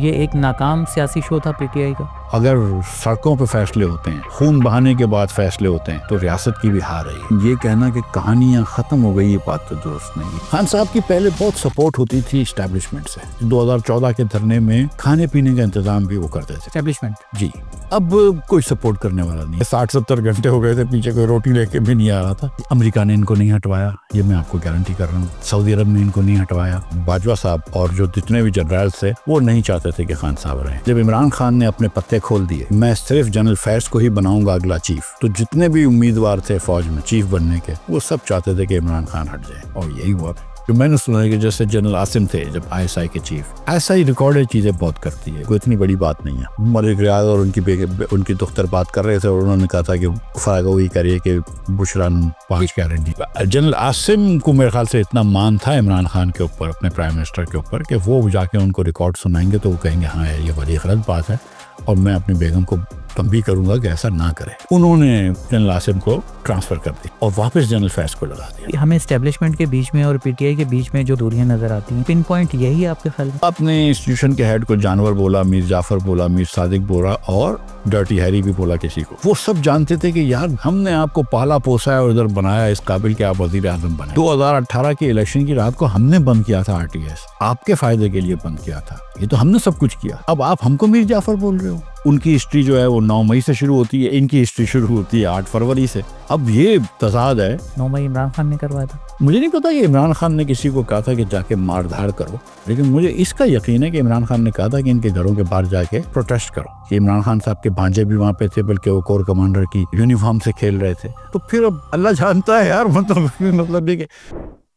ये एक नाकाम सियासी शो था पीटीआई का। अगर सड़कों पे फैसले होते हैं, खून बहाने के बाद फैसले होते हैं, तो रियासत की भी हार है। ये कहना कि कहानियां खत्म हो गई, ये बात तो दुरुस्त नहीं है। खान साहब की पहले बहुत सपोर्ट होती थी इस्टेब्लिशमेंट से। 2014 के धरने में खाने पीने का इंतजाम भी वो करते थे एस्टेब्लिशमेंट जी। अब कोई सपोर्ट करने वाला नहीं है। 60-70 घंटे हो गए थे, पीछे कोई रोटी लेके भी नहीं आ रहा था। अमेरिका ने इनको नहीं हटवाया, ये मैं आपको गारंटी कर रहा हूँ। सऊदी अरब ने इनको नहीं हटवाया। बाजवा साहब और जो जितने भी जनरल थे वो नहीं चाहते थे कि खान साहब रहे। जब इमरान खान ने अपने पत्ते खोल दिए, मैं सिर्फ जनरल फैज को ही बनाऊंगा अगला चीफ, तो जितने भी उम्मीदवार थे फौज में चीफ बनने के, वो सब चाहते थे कि इमरान खान हट जाए। और यही हुआ। जो मैंने सुना है कि जैसे जनरल आसिम थे जब ISI के चीफ, ऐसा ही रिकॉर्डेड चीजें बहुत करती है, कोई इतनी बड़ी बात नहीं है। मलिक रियाज और उनकी दुख्तर बात कर रहे थे और उन्होंने कहा था कि फायदा करिए कि बुशरान 5 गारंटी। जनरल आसिम को मेरे ख्याल से इतना मान था इमरान खान के ऊपर, अपने प्राइम मिनिस्टर के ऊपर, कि वो जाके उनको रिकॉर्ड सुनाएंगे तो वो कहेंगे हाँ यार ये बड़ी गलत बात है और मैं अपनी बेगम को तंबीह करूंगा कि ऐसा ना करे। उन्होंने जनरल आसिम को ट्रांसफर कर दी और वापस जनरल फैज को लगा दिया। हमें एस्टेब्लिशमेंट के बीच में और पीटीआई के बीच में जो दूरियां नजर आती हैं, पिन पॉइंट यही है आपके ख्याल में? अपने इंस्टीट्यूशन के हेड को जानवर बोला, मीर जाफर बोला, मीर सादिक बोला और डर्टी हैरी भी बोला किसी को। वो सब जानते थे कि यार हमने आपको पाला पोसा है और इधर बनाया इस काबिल के आप वजीर आजम बने। 2018 के इलेक्शन की रात को हमने बंद किया था RTS, आपके फायदे के लिए बंद किया था। ये तो हमने सब कुछ किया। अब आप हमको मीर जाफर बोल रहे हो। उनकी हिस्ट्री जो है वो 9 मई से शुरू होती है, इनकी हिस्ट्री शुरू होती है 8 फरवरी से। अब ये तजाद है। 9 मई इमरान खान ने करवाया था। मुझे नहीं पता कि इमरान खान ने किसी को कहा था कि जाके मार धाड़ करो, लेकिन मुझे इसका यकीन है कि इमरान खान ने कहा था कि इनके घरों के बाहर जाके प्रोटेस्ट करो। कि इमरान खान साहब के भांजे भी वहाँ पे थे, बल्कि वो कोर कमांडर की यूनिफॉर्म से खेल रहे थे। तो फिर अब अल्लाह जानता है यार, मतलब ये।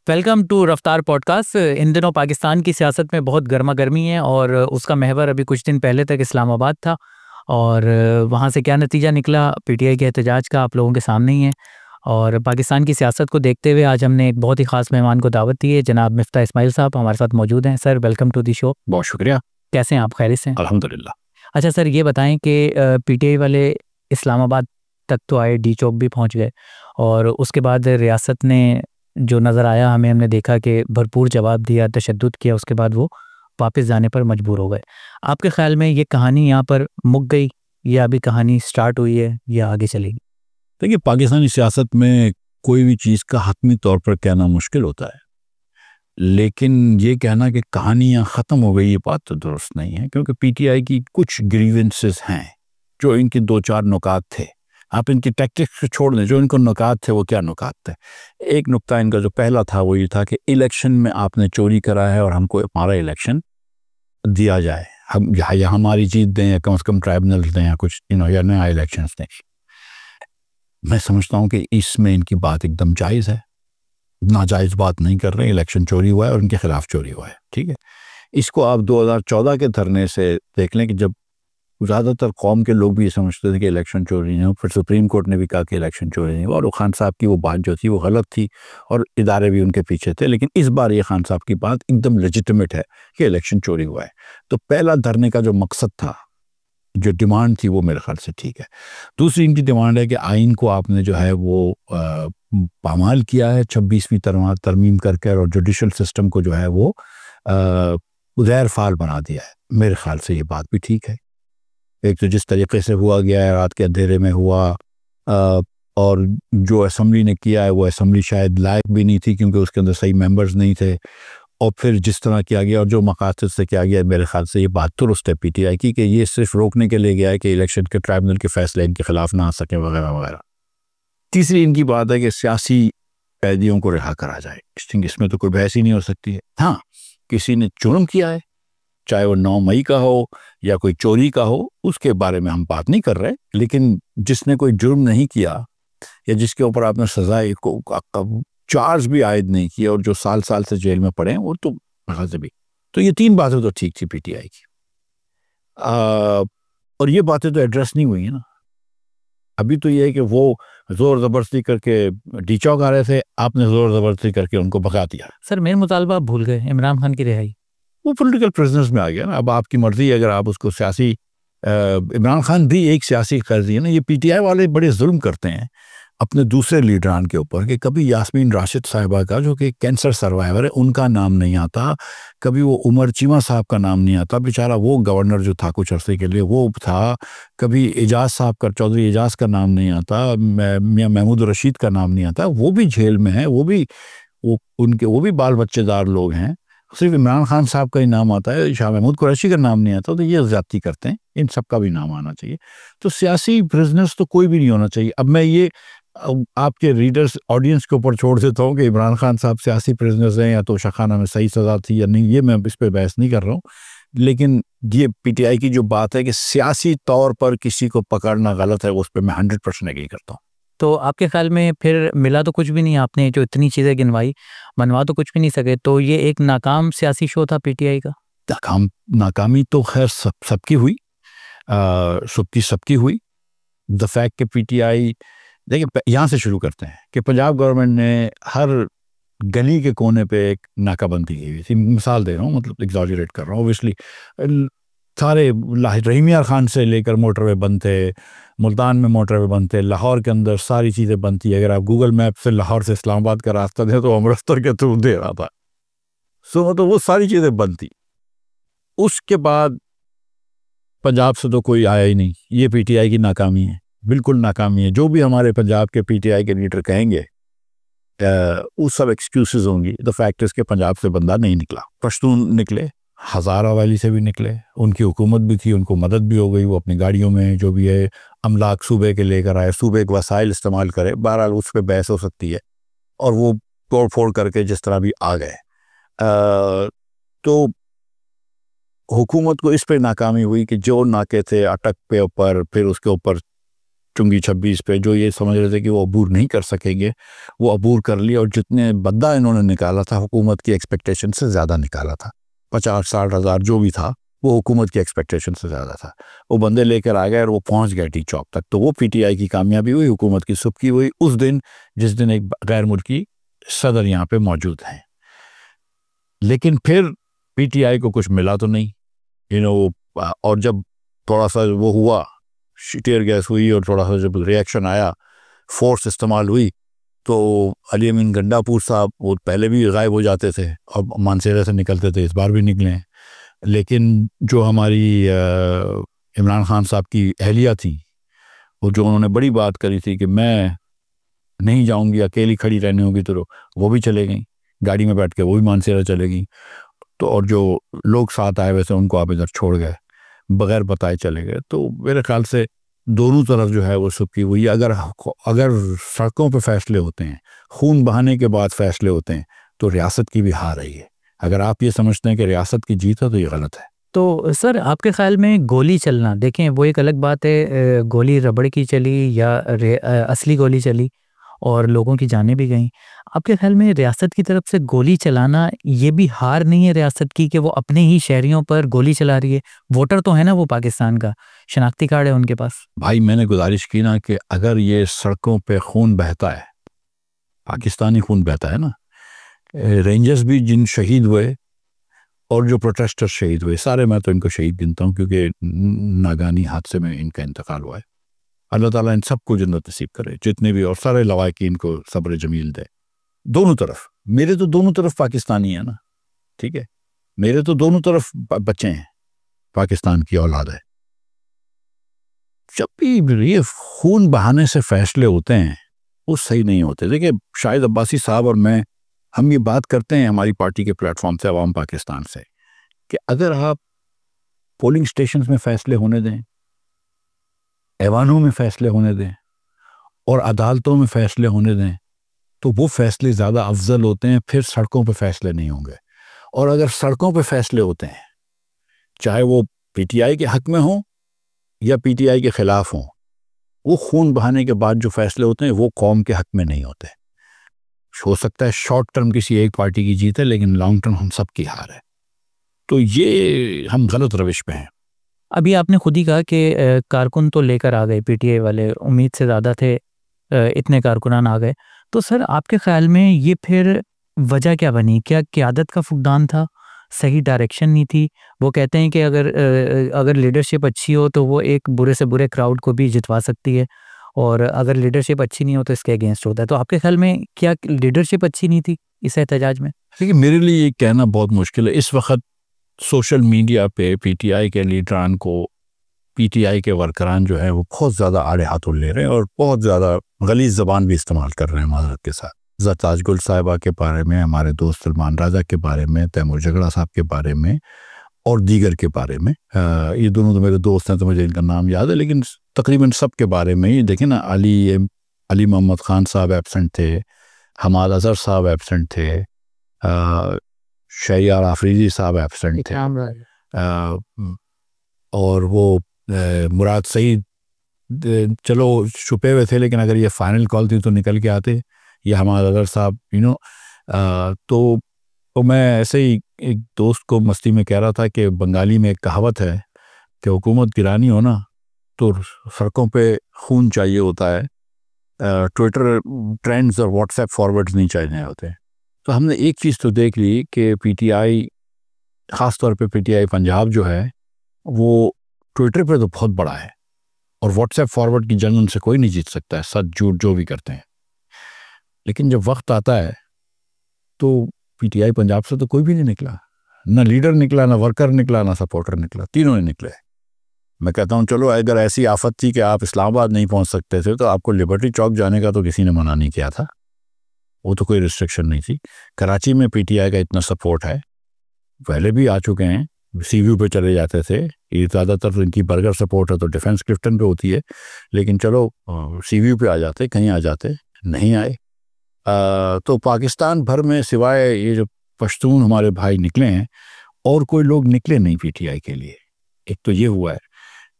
वेलकम टू रफ्तार पॉडकास्ट। इन दिनों पाकिस्तान की सियासत में बहुत गर्मा गर्मी है और उसका महवर अभी कुछ दिन पहले तक इस्लामाबाद था और वहाँ से क्या नतीजा निकला पीटीआई के एहतजाज का आप लोगों के सामने ही है। और पाकिस्तान की सियासत को देखते हुए आज हमने एक बहुत ही ख़ास मेहमान को दावत दी है। जनाब मिफ्ता इस्माइल साहब हमारे साथ मौजूद हैं। Sir welcome to the show. बहुत शुक्रिया। कैसे हैं आप? खैरियत से? अल्हम्दुलिल्लाह। अच्छा सर, ये बताएं कि पीटीआई वाले इस्लामाबाद तक तो आए, डी चौक भी पहुँच गए और उसके बाद रियासत ने जो नज़र आया हमने देखा कि भरपूर जवाब दिया, तशद्दुद किया, उसके बाद वो वापस जाने पर मजबूर हो गए। आपके ख्याल में ये कहानी यहाँ पर मुक गई या अभी कहानी स्टार्ट हुई है या आगे चलेगी? देखिए, पाकिस्तानी सियासत में कोई भी चीज़ का हतमी तौर पर कहना मुश्किल होता है, लेकिन ये कहना कि कहानियाँ ख़त्म हो गई ये बात तो दुरुस्त नहीं है, क्योंकि पीटीआई की कुछ ग्रीवेंसेस हैं जो इनके 2-4 नुकात थे। आप इनकी टैक्टिक्स छोड़ दें, जो इनको नुकात थे वो क्या नुकात थे। एक नुक्ता इनका जो पहला था वो ये था कि इलेक्शन में आपने चोरी करा है और हमको हमारा इलेक्शन दिया जाए, हम या हमारी जीत दें या कम से कम ट्राइब्यूनल दें या कुछ या नया इलेक्शन दें। मैं समझता हूँ कि इसमें इनकी बात एकदम जायज़ है, नाजायज़ बात नहीं कर रहे। इलेक्शन चोरी हुआ है और उनके खिलाफ चोरी हुआ है, ठीक है। इसको आप 2014 के धरने से देख लें कि जब ज़्यादातर कौम के लोग भी ये समझते थे कि इलेक्शन चोरी नहीं हो, फिर सुप्रीम कोर्ट ने भी कहा कि इलेक्शन चोरी नहीं हुआ और खान साहब की वो बात जो थी वो गलत थी और इदारे भी उनके पीछे थे। लेकिन इस बार ये खान साहब की बात एकदम लेजिटिमेट है कि इलेक्शन चोरी हुआ है। तो पहला धरने का जो मकसद था, जो डिमांड थी, वो मेरे ख्याल से ठीक है। दूसरी इनकी डिमांड है कि आइन को आपने जो है वो पामाल किया है 26वीं तरमीम करके और जुडिशल सिस्टम को जो है वो गैर फाल बना दिया है। मेरे ख्याल से ये बात भी ठीक है। एक तो जिस तरीके से हुआ गया है, रात के अंधेरे में हुआ, और जो असेंबली ने किया है वो असेंबली शायद लायक भी नहीं थी क्योंकि उसके अंदर सही मेंबर्स नहीं थे, और फिर जिस तरह किया गया और जो मकासद से किया गया, मेरे ख्याल से ये बात दुरुस्त है पीटीआई की कि ये सिर्फ रोकने के लिए गया है कि इलेक्शन के ट्राइब्यूनल के फैसले इनके खिलाफ ना आ सकें वगैरह वगैरह। तीसरी इनकी बात है कि सियासी कैदियों को रिहा करा जाए। इसमें तो कोई बहस ही नहीं हो सकती है। हाँ, किसी ने जुर्म किया है, चाहे वो 9 मई का हो या कोई चोरी का हो, उसके बारे में हम बात नहीं कर रहे, लेकिन जिसने कोई जुर्म नहीं किया या जिसके ऊपर आपने सजाए को चार्ज भी आयद नहीं किया और जो साल से जेल में पड़े हैं, वो तो मज़े भी। तो ये 3 बातें तो ठीक थी पीटीआई की, और ये बातें तो एड्रेस नहीं हुई है ना। अभी तो ये है कि वो जोर ज़बरदस्ती करके डी चौक आ रहे थे, आपने जोर ज़बरदस्ती करके उनको भगा दिया। सर मेन मुतालबा आप भूल गए, इमरान खान की रिहाई। वो पॉलिटिकल प्रिजनर्स में आ गया ना। अब आपकी मर्जी है, अगर आप उसको सियासी, इमरान खान भी एक सियासी कर्जी है ना। ये पीटीआई वाले बड़े जुल्म करते हैं। अपने दूसरे लीडरान के ऊपर कि कभी यास्मीन राशिद साहिबा का जो कि कैंसर सर्वाइवर है उनका नाम नहीं आता, कभी वो उमर चीमा साहब का नाम नहीं आता, बेचारा वो गवर्नर जो था कुछ अरसे के लिए वो था, कभी एजाज साहब का, चौधरी एजाज का नाम नहीं आता, मियां महमूद रशीद का नाम नहीं आता, वो भी जेल में है, वो भी बाल बच्चेदार लोग हैं। सिर्फ इमरान खान साहब का ही नाम आता है, शाह महमूद कुरैशी का नाम नहीं आता, तो ये ज़्यादती करते हैं, इन सब का भी नाम आना चाहिए। तो सियासी प्रिजनर्स तो कोई भी नहीं होना चाहिए। अब मैं ये आपके रीडर्स ऑडियंस के ऊपर छोड़ देता हूँ कि इमरान खान साहब सियासी प्रिजनर्स हैं या तोशाखाना में सही सज़ा थी या नहीं, ये मैं इस पर बहस नहीं कर रहा हूँ। लेकिन ये पीटीआई की जो बात है कि सियासी तौर पर किसी को पकड़ना गलत है, उस पर मैं 100% एग्री करता हूँ। तो आपके ख्याल में फिर मिला तो कुछ भी नहीं, आपने जो इतनी चीज़ें गिनवाई, बनवा तो कुछ भी नहीं सके, तो ये एक नाकाम सियासी शो था पीटीआई का? नाकामी तो खैर सबकी हुई, सबकी हुई। द फैक्ट कि पीटीआई, देखिए यहाँ से शुरू करते हैं कि पंजाब गवर्नमेंट ने हर गली के कोने पे एक नाकाबंदी की हुई थी। मिसाल दे रहा हूँ, मतलब एग्जॉजरेट कर रहा हूँ ऑब्वियसली। सारे रहीम यार खान से लेकर मोटरवे बंद थे, मुल्तान में मोटरवे बंद थे, लाहौर के अंदर सारी चीज़ें बंद थी। अगर आप गूगल मैप से लाहौर से इस्लामाबाद का रास्ता दें तो अमृतसर के थ्रू दे रहा था। तो वो सारी चीज़ें बंद थी। उसके बाद पंजाब से तो कोई आया ही नहीं। ये पीटीआई की नाकामी है, बिल्कुल नाकामी है। जो भी हमारे पंजाब के पीटीआई के लीडर कहेंगे वो सब एक्सक्यूजेज होंगी। द फैक्ट इसके पंजाब से बंदा नहीं निकला, पश्तून निकले, हज़ारा वाली से भी निकले, उनकी हुकूमत भी थी, उनको मदद भी हो गई, वो अपनी गाड़ियों में जो भी है अमलाक सूबे के लेकर आए, सूबे के वसाइल इस्तेमाल करे। बहरहाल उस पर बहस हो सकती है, और वो तोड़ फोड़ करके जिस तरह भी आ गए। तो हुकूमत को इस पे नाकामी हुई कि जो नाके थे अटक पे ऊपर, फिर उसके ऊपर चुंगी 26 पे, जो ये समझ रहे थे कि वो अबूर नहीं कर सकेंगे, वो अबूर कर लिया। और जितने बद्दा इन्होंने निकाला था हुकूमत की एक्सपेक्टेशन से ज़्यादा निकाला था। 50-60 हज़ार जो भी था वो हुकूमत की एक्सपेक्टेशन से ज़्यादा था। वो बंदे लेकर आ गए और वो पहुंच गए टी चौक तक। तो वो पीटीआई की कामयाबी हुई, हुकूमत की सुबकी हुई उस दिन जिस दिन एक गैर मुल्की सदर यहाँ पे मौजूद हैं। लेकिन फिर पीटीआई को कुछ मिला तो नहीं, और जब थोड़ा सा वो हुआ, टीयर गैस हुई और थोड़ा सा जब रिएक्शन आया, फोर्स इस्तेमाल हुई, तो अली अमीन गंडापुर साहब वो पहले भी गायब हो जाते थे और मानसेरा से निकलते थे, इस बार भी निकले। लेकिन जो हमारी इमरान खान साहब की अहलिया थी, वो जो उन्होंने बड़ी बात करी थी कि मैं नहीं जाऊंगी, अकेली खड़ी रहनी होगी, तो वो भी चले गई गाड़ी में बैठ के, वो भी मानसेरा चले गई। तो और जो लोग साथ आए हुए थे उनको आप इधर छोड़ गए, बगैर बताए चले गए। तो मेरे ख्याल से दोनों तरफ जो है वो सबकी हुई। अगर सड़कों पे फैसले होते हैं, खून बहाने के बाद फैसले होते हैं, तो रियासत की भी हार रही है। अगर आप ये समझते हैं कि रियासत की जीत है तो ये गलत है। तो सर आपके ख्याल में गोली चलना, देखें वो एक अलग बात है, गोली रबड़ की चली या असली गोली चली और लोगों की जानें भी गईं। आपके ख्याल में रियासत की तरफ से गोली चलाना ये भी हार नहीं है रियासत की कि वो अपने ही शहरियों पर गोली चला रही है? वोटर तो है ना वो पाकिस्तान का, शनाख्ती कार्ड है उनके पास। भाई मैंने गुजारिश की ना कि अगर ये सड़कों पे खून बहता है, पाकिस्तानी खून बहता है ना, रेंजर्स भी जिन शहीद हुए और जो प्रोटेस्टर शहीद हुए, सारे मैं तो इनको शहीद गिनता हूँ क्योंकि नागानी हादसे में इनका इंतकाल हुआ है। अल्लाह ताला इन सबको जन्नत नसीब करे, जितने भी, और सारे लवाकिन को सब्र जमील दे। दोनों तरफ, मेरे तो दोनों तरफ पाकिस्तानी है ना, ठीक है, मेरे तो दोनों तरफ बच्चे हैं, पाकिस्तान की औलाद है। जब भी ये खून बहाने से फैसले होते हैं वो सही नहीं होते। देखिए शाहिद अब्बासी साहब और मैं, हम ये बात करते हैं हमारी पार्टी के प्लेटफॉर्म से, अवाम पाकिस्तान से, कि अगर आप पोलिंग स्टेशंस में फैसले होने दें, ऐवानों में फैसले होने दें और अदालतों में फैसले होने दें, तो वो फैसले ज़्यादा अफजल होते हैं, फिर सड़कों पे फैसले नहीं होंगे। और अगर सड़कों पे फैसले होते हैं, चाहे वो पीटीआई के हक में हो या पीटीआई के खिलाफ हो, वो खून बहाने के बाद जो फैसले होते हैं वो कौम के हक में नहीं होते। हो सकता है शॉर्ट टर्म किसी एक पार्टी की जीत है, लेकिन लॉन्ग टर्म हम सब की हार है। तो ये हम गलत रविश पे हैं। अभी आपने खुद ही कहा कि कारकुन तो लेकर आ गए पीटीआई वाले, उम्मीद से ज़्यादा थे, इतने कारकुनान आ गए। तो सर आपके ख्याल में ये फिर वजह क्या बनी? क्या क़यादत का फुकदान था, सही डायरेक्शन नहीं थी? वो कहते हैं कि अगर लीडरशिप अच्छी हो तो वो एक बुरे से बुरे क्राउड को भी जितवा सकती है, और अगर लीडरशिप अच्छी नहीं हो तो इसके अगेंस्ट होता है। तो आपके ख्याल में क्या लीडरशिप अच्छी नहीं थी इस एहतजाज में? देखिए, मेरे लिए ये कहना बहुत मुश्किल है। इस वक्त सोशल मीडिया पे पीटीआई के लीडरान को, पीटीआई के वर्करान जो है वो बहुत ज़्यादा आड़े हाथों ले रहे हैं और बहुत ज़्यादा गलीज़ ज़बान भी इस्तेमाल कर रहे हैं माज़रत के साथ। ज़रताज गुल साहिबा के बारे में, हमारे दोस्त सलमान राजा के बारे में, तैमूर झगड़ा साहब के बारे में और दीगर के बारे में। ये दोनों तो मेरे दोस्त हैं तो मुझे इनका नाम याद है, लेकिन तकरीबन सब के बारे में ही देखें ना। अली मोहम्मद ख़ान साहब एब्सेंट थे, हमाद अज़हर साहब एब्सेंट थे, शहरियार आफरीदी साहब एब्सेंट थे, और वो मुराद सईद चलो छुपे हुए थे, लेकिन अगर ये फाइनल कॉल थी तो निकल के आते। या हमाद अज़हर साहब तो मैं ऐसे ही एक दोस्त को मस्ती में कह रहा था कि बंगाली में एक कहावत है कि हुकूमत गिरानी हो ना तो सड़कों पे खून चाहिए होता है, ट्विटर ट्रेंड्स और व्हाट्सएप फॉरवर्ड्स नहीं चाहिए होते। तो हमने एक चीज़ तो देख ली कि पीटीआई, ख़ास तौर पे पीटीआई पंजाब जो है वो ट्विटर पे तो बहुत बड़ा है और व्हाट्सएप फॉरवर्ड की जंग उनसे कोई नहीं जीत सकता है, सच झूठ जो भी करते हैं। लेकिन जब वक्त आता है तो पीटीआई पंजाब से तो कोई भी नहीं निकला, ना लीडर निकला, ना वर्कर निकला, ना सपोर्टर निकला, तीनों नहीं निकले। मैं कहता हूँ चलो अगर ऐसी आफत थी कि आप इस्लामाबाद नहीं पहुँच सकते थे तो आपको लिबर्टी चौक जाने का तो किसी ने मना नहीं किया था, वो तो कोई रिस्ट्रिक्शन नहीं थी। कराची में पीटीआई का इतना सपोर्ट है, पहले भी आ चुके हैं, सीव्यू पे चले जाते थे। ये ज़्यादातर इनकी बर्गर सपोर्ट है तो डिफेंस क्लिफ्टन पे होती है, लेकिन चलो सीव्यू पे आ जाते, कहीं आ जाते, नहीं आए। तो पाकिस्तान भर में सिवाय ये जो पश्तून हमारे भाई निकले हैं और कोई लोग निकले नहीं पीटीआई के लिए। एक तो ये हुआ है।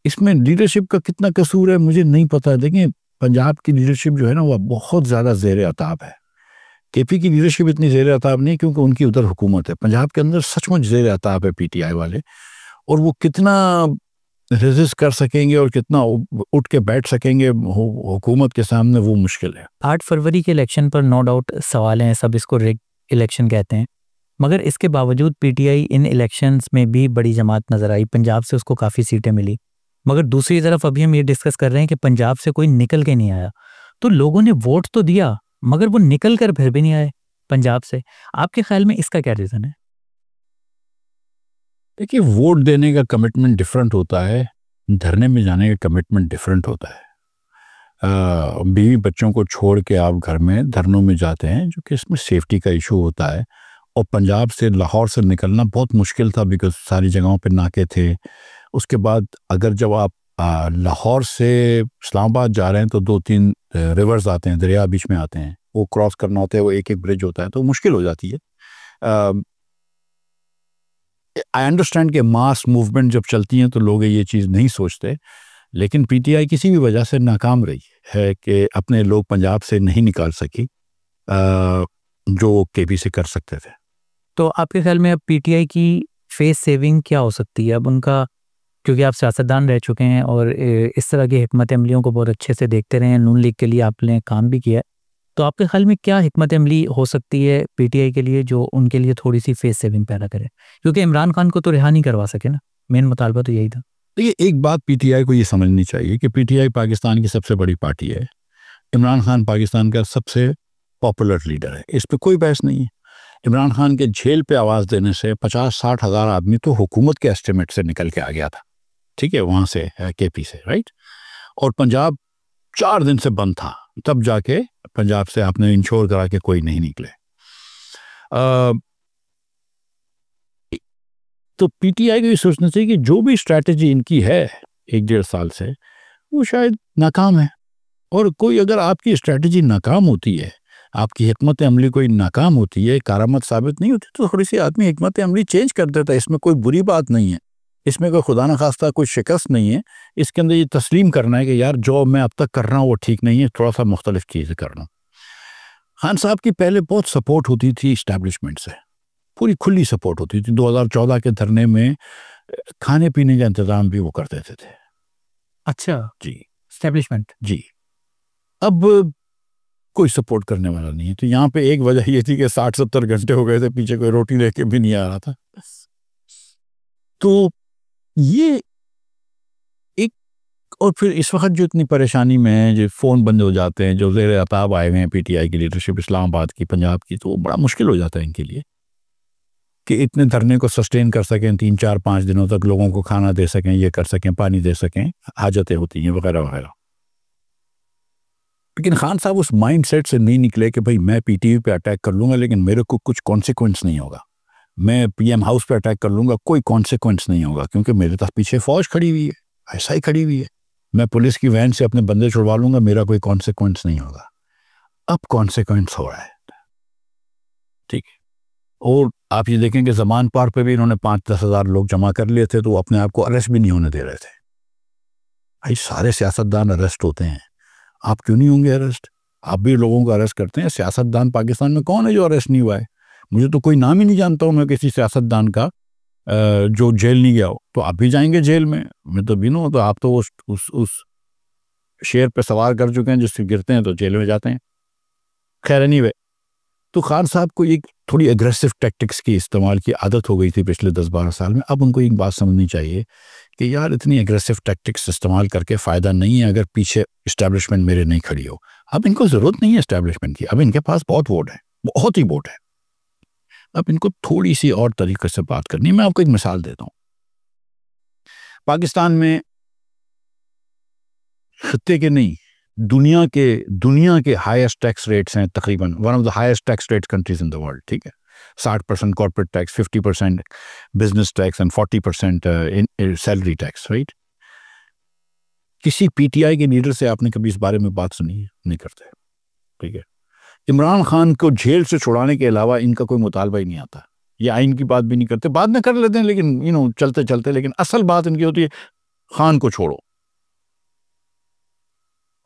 इसमें लीडरशिप का कितना कसूर है मुझे नहीं पता। देखिए, पंजाब की लीडरशिप जो है ना वो बहुत ज़्यादा ज़ेर अताब है। केपी की लीडरशिप इतनी ज़ेर अताब नहीं क्योंकि उनकी उधर हुकूमत है। पंजाब के अंदर सचमुच ज़ेर अताब है पीटीआई वाले, और वो कितना रेजिस्ट कर सकेंगे और कितना उठ के बैठ सकेंगे हुकूमत के सामने, वो मुश्किल है। 8 फरवरी के इलेक्शन पर नो डाउट सवाल हैं, सब इसको रिग इलेक्शन कहते हैं, मगर इसके बावजूद पीटीआई इन इलेक्शंस में भी बड़ी जमात नज़र आई, पंजाब से उसको काफ़ी सीटें मिली। मगर दूसरी तरफ अभी हम ये डिस्कस कर रहे हैं कि पंजाब से कोई निकल के नहीं आया। तो लोगों ने वोट तो दिया मगर वो निकल कर फिर भी नहीं आए पंजाब से। आपके ख्याल में इसका क्या रीज़न है? देखिए, वोट देने का कमिटमेंट डिफरेंट होता है, धरने में जाने का कमिटमेंट डिफरेंट होता है। बीवी बच्चों को छोड़ के आप घर में धरनों में जाते हैं, जो कि इसमें सेफ्टी का इशू होता है। और पंजाब से, लाहौर से निकलना बहुत मुश्किल था बिकॉज सारी जगहों पे नाके थे। उसके बाद अगर जब आप लाहौर से इस्लामाबाद जा रहे हैं तो 2-3 रिवर्स आते हैं, दरिया बीच में आते हैं, वो क्रॉस करना होता है, वो एक एक ब्रिज होता है, तो मुश्किल हो जाती है। आई अंडरस्टैंड कि मास मूवमेंट जब चलती हैं तो लोग ये चीज़ नहीं सोचते, लेकिन पीटीआई किसी भी वजह से नाकाम रही है कि अपने लोग पंजाब से नहीं निकाल सकी जो केपी से कर सकते थे। तो आपके ख्याल में अब पीटीआई की फेस सेविंग क्या हो सकती है अब उनका, क्योंकि आप सियासतदान रह चुके हैं और इस तरह की हिकमत अमलियों को बहुत अच्छे से देखते रहे हैं, नून लीग के लिए आपने काम भी किया है, तो आपके ख्याल में क्या हिकमत अमली हो सकती है पीटीआई के लिए जो उनके लिए थोड़ी सी फेस सेविंग पैदा करे? क्योंकि इमरान खान को तो रिहा नहीं करवा सके ना, मेन मुतालबा तो यही था। देखिए, एक बात पीटीआई को ये समझनी चाहिए कि पीटीआई पाकिस्तान की सबसे बड़ी पार्टी है। इमरान खान पाकिस्तान का सबसे पॉपुलर लीडर है, इस पर कोई बहस नहीं है। इमरान खान के जेल पे आवाज़ देने से 50-60 हज़ार आदमी तो हुकूमत के एस्टिमेट से निकल के आ गया था, ठीक है, वहाँ से केपी से, राइट। और पंजाब 4 दिन से बंद था, तब जाके पंजाब से आपने इंश्योर करा के कोई नहीं निकले। तो पीटीआई को ये सोचना चाहिए कि जो भी स्ट्रैटेजी इनकी है 1-1.5 साल से, वो शायद नाकाम है। और कोई अगर आपकी स्ट्रैटेजी नाकाम होती है, आपकी हिकमत अमली कोई नाकाम होती है, कारामत साबित नहीं होती, तो थोड़ी सी आदमी हिकमत अमली चेंज कर देता है। इसमें कोई बुरी बात नहीं है, इसमें कोई खुदा न खास्ता कोई शिकस्त नहीं है। इसके अंदर ये तस्लीम करना है कि यार जो मैं अब तक कर रहा हूँ वो ठीक नहीं है, थोड़ा सा मुख्तलिफ चीज़ें करना। खान साहब की पहले बहुत सपोर्ट होती थी इस्टेब्लिशमेंट से, पूरी खुली सपोर्ट होती थी। 2014 के धरने में खाने पीने का इंतज़ाम भी वो कर देते थे। अच्छा जी, एस्टेब्लिशमेंट जी। अब कोई सपोर्ट करने वाला नहीं है, तो यहाँ पे एक वजह ये थी कि 60-70 घंटे हो गए थे, पीछे कोई रोटी लेके भी नहीं आ रहा था। तो ये एक और फिर इस वक्त जो इतनी परेशानी में है, जो फ़ोन बंद हो जाते हैं, जो ज़ेर अताब आए हुए हैं पीटीआई की लीडरशिप इस्लामाबाद की, पंजाब की, तो बड़ा मुश्किल हो जाता है इनके लिए कि इतने धरने को सस्टेन कर सकें, 3-4-5 दिनों तक लोगों को खाना दे सकें, ये कर सकें, पानी दे सकें, हाजतें होती हैं वगैरह वगैरह। लेकिन खान साहब उस माइंड सेट से नहीं निकले कि भाई मैं पीटीआई पे अटैक कर लूँगा लेकिन मेरे को कुछ कॉन्सिक्वेंस नहीं होगा, मैं पीएम हाउस पे अटैक कर लूँगा, कोई कॉन्सिक्वेंस नहीं होगा क्योंकि मेरे पास पीछे फ़ौज खड़ी हुई है, ऐसा ही खड़ी हुई है, मैं पुलिस की वैन से अपने बंदे छुड़वा लूँगा, मेरा कोई कॉन्सिक्वेंस नहीं होगा। अब कॉन्सिक्वेंस हो रहा है, ठीक है। और आप ये देखें कि ज़मान पार पे भी इन्होंने 5-10 हज़ार लोग जमा कर लिए थे, तो वो अपने आप को अरेस्ट भी नहीं होने दे रहे थे। भाई सारे सियासतदान अरेस्ट होते हैं, आप क्यों नहीं होंगे अरेस्ट? आप भी लोगों को अरेस्ट करते हैं। सियासतदान पाकिस्तान में कौन है जो अरेस्ट नहीं हुआ है? मुझे तो कोई नाम ही नहीं जानता हूँ मैं किसी सियासतदान का जो जेल नहीं गया हो। तो आप भी जाएंगे जेल में, मैं तो भी नहीं हूँ। तो आप तो उस शेर पे सवार कर चुके हैं जिससे गिरते हैं तो जेल में जाते हैं। खैर एनीवे, तो खान साहब को एक थोड़ी एग्रेसिव टैक्टिक्स की इस्तेमाल की आदत हो गई थी पिछले 10-12 साल में। अब उनको एक बात समझनी चाहिए कि यार इतनी एग्रेसिव टैक्टिक्स इस्तेमाल करके फ़ायदा नहीं है अगर पीछे इस्टेब्लिशमेंट मेरे नहीं खड़ी हो। अब इनको ज़रूरत नहीं है इस्टेब्लिशमेंट की, अब इनके पास बहुत वोट है, बहुत ही वोट है। अब इनको थोड़ी सी और तरीके से बात करनी है। मैं आपको एक मिसाल देता हूँ। पाकिस्तान में खत्ते के नहीं, दुनिया के हाईएस्ट टैक्स रेट्स हैं, तकरीबन one of the highest tax rate countries in the world, ठीक है। 60% corporate tax, 50% business tax and 40% in salary tax, right. किसी पीटीआई के लीडर से आपने कभी इस बारे में बात सुनी है? नहीं करते, ठीक है। इमरान खान को जेल से छुड़ाने के अलावा इनका कोई मुतालबा ही नहीं आता। ये आइन की बात भी नहीं करते, बाद में कर लेते हैं लेकिन चलते चलते, लेकिन असल बात इनकी होती है खान को छोड़ो।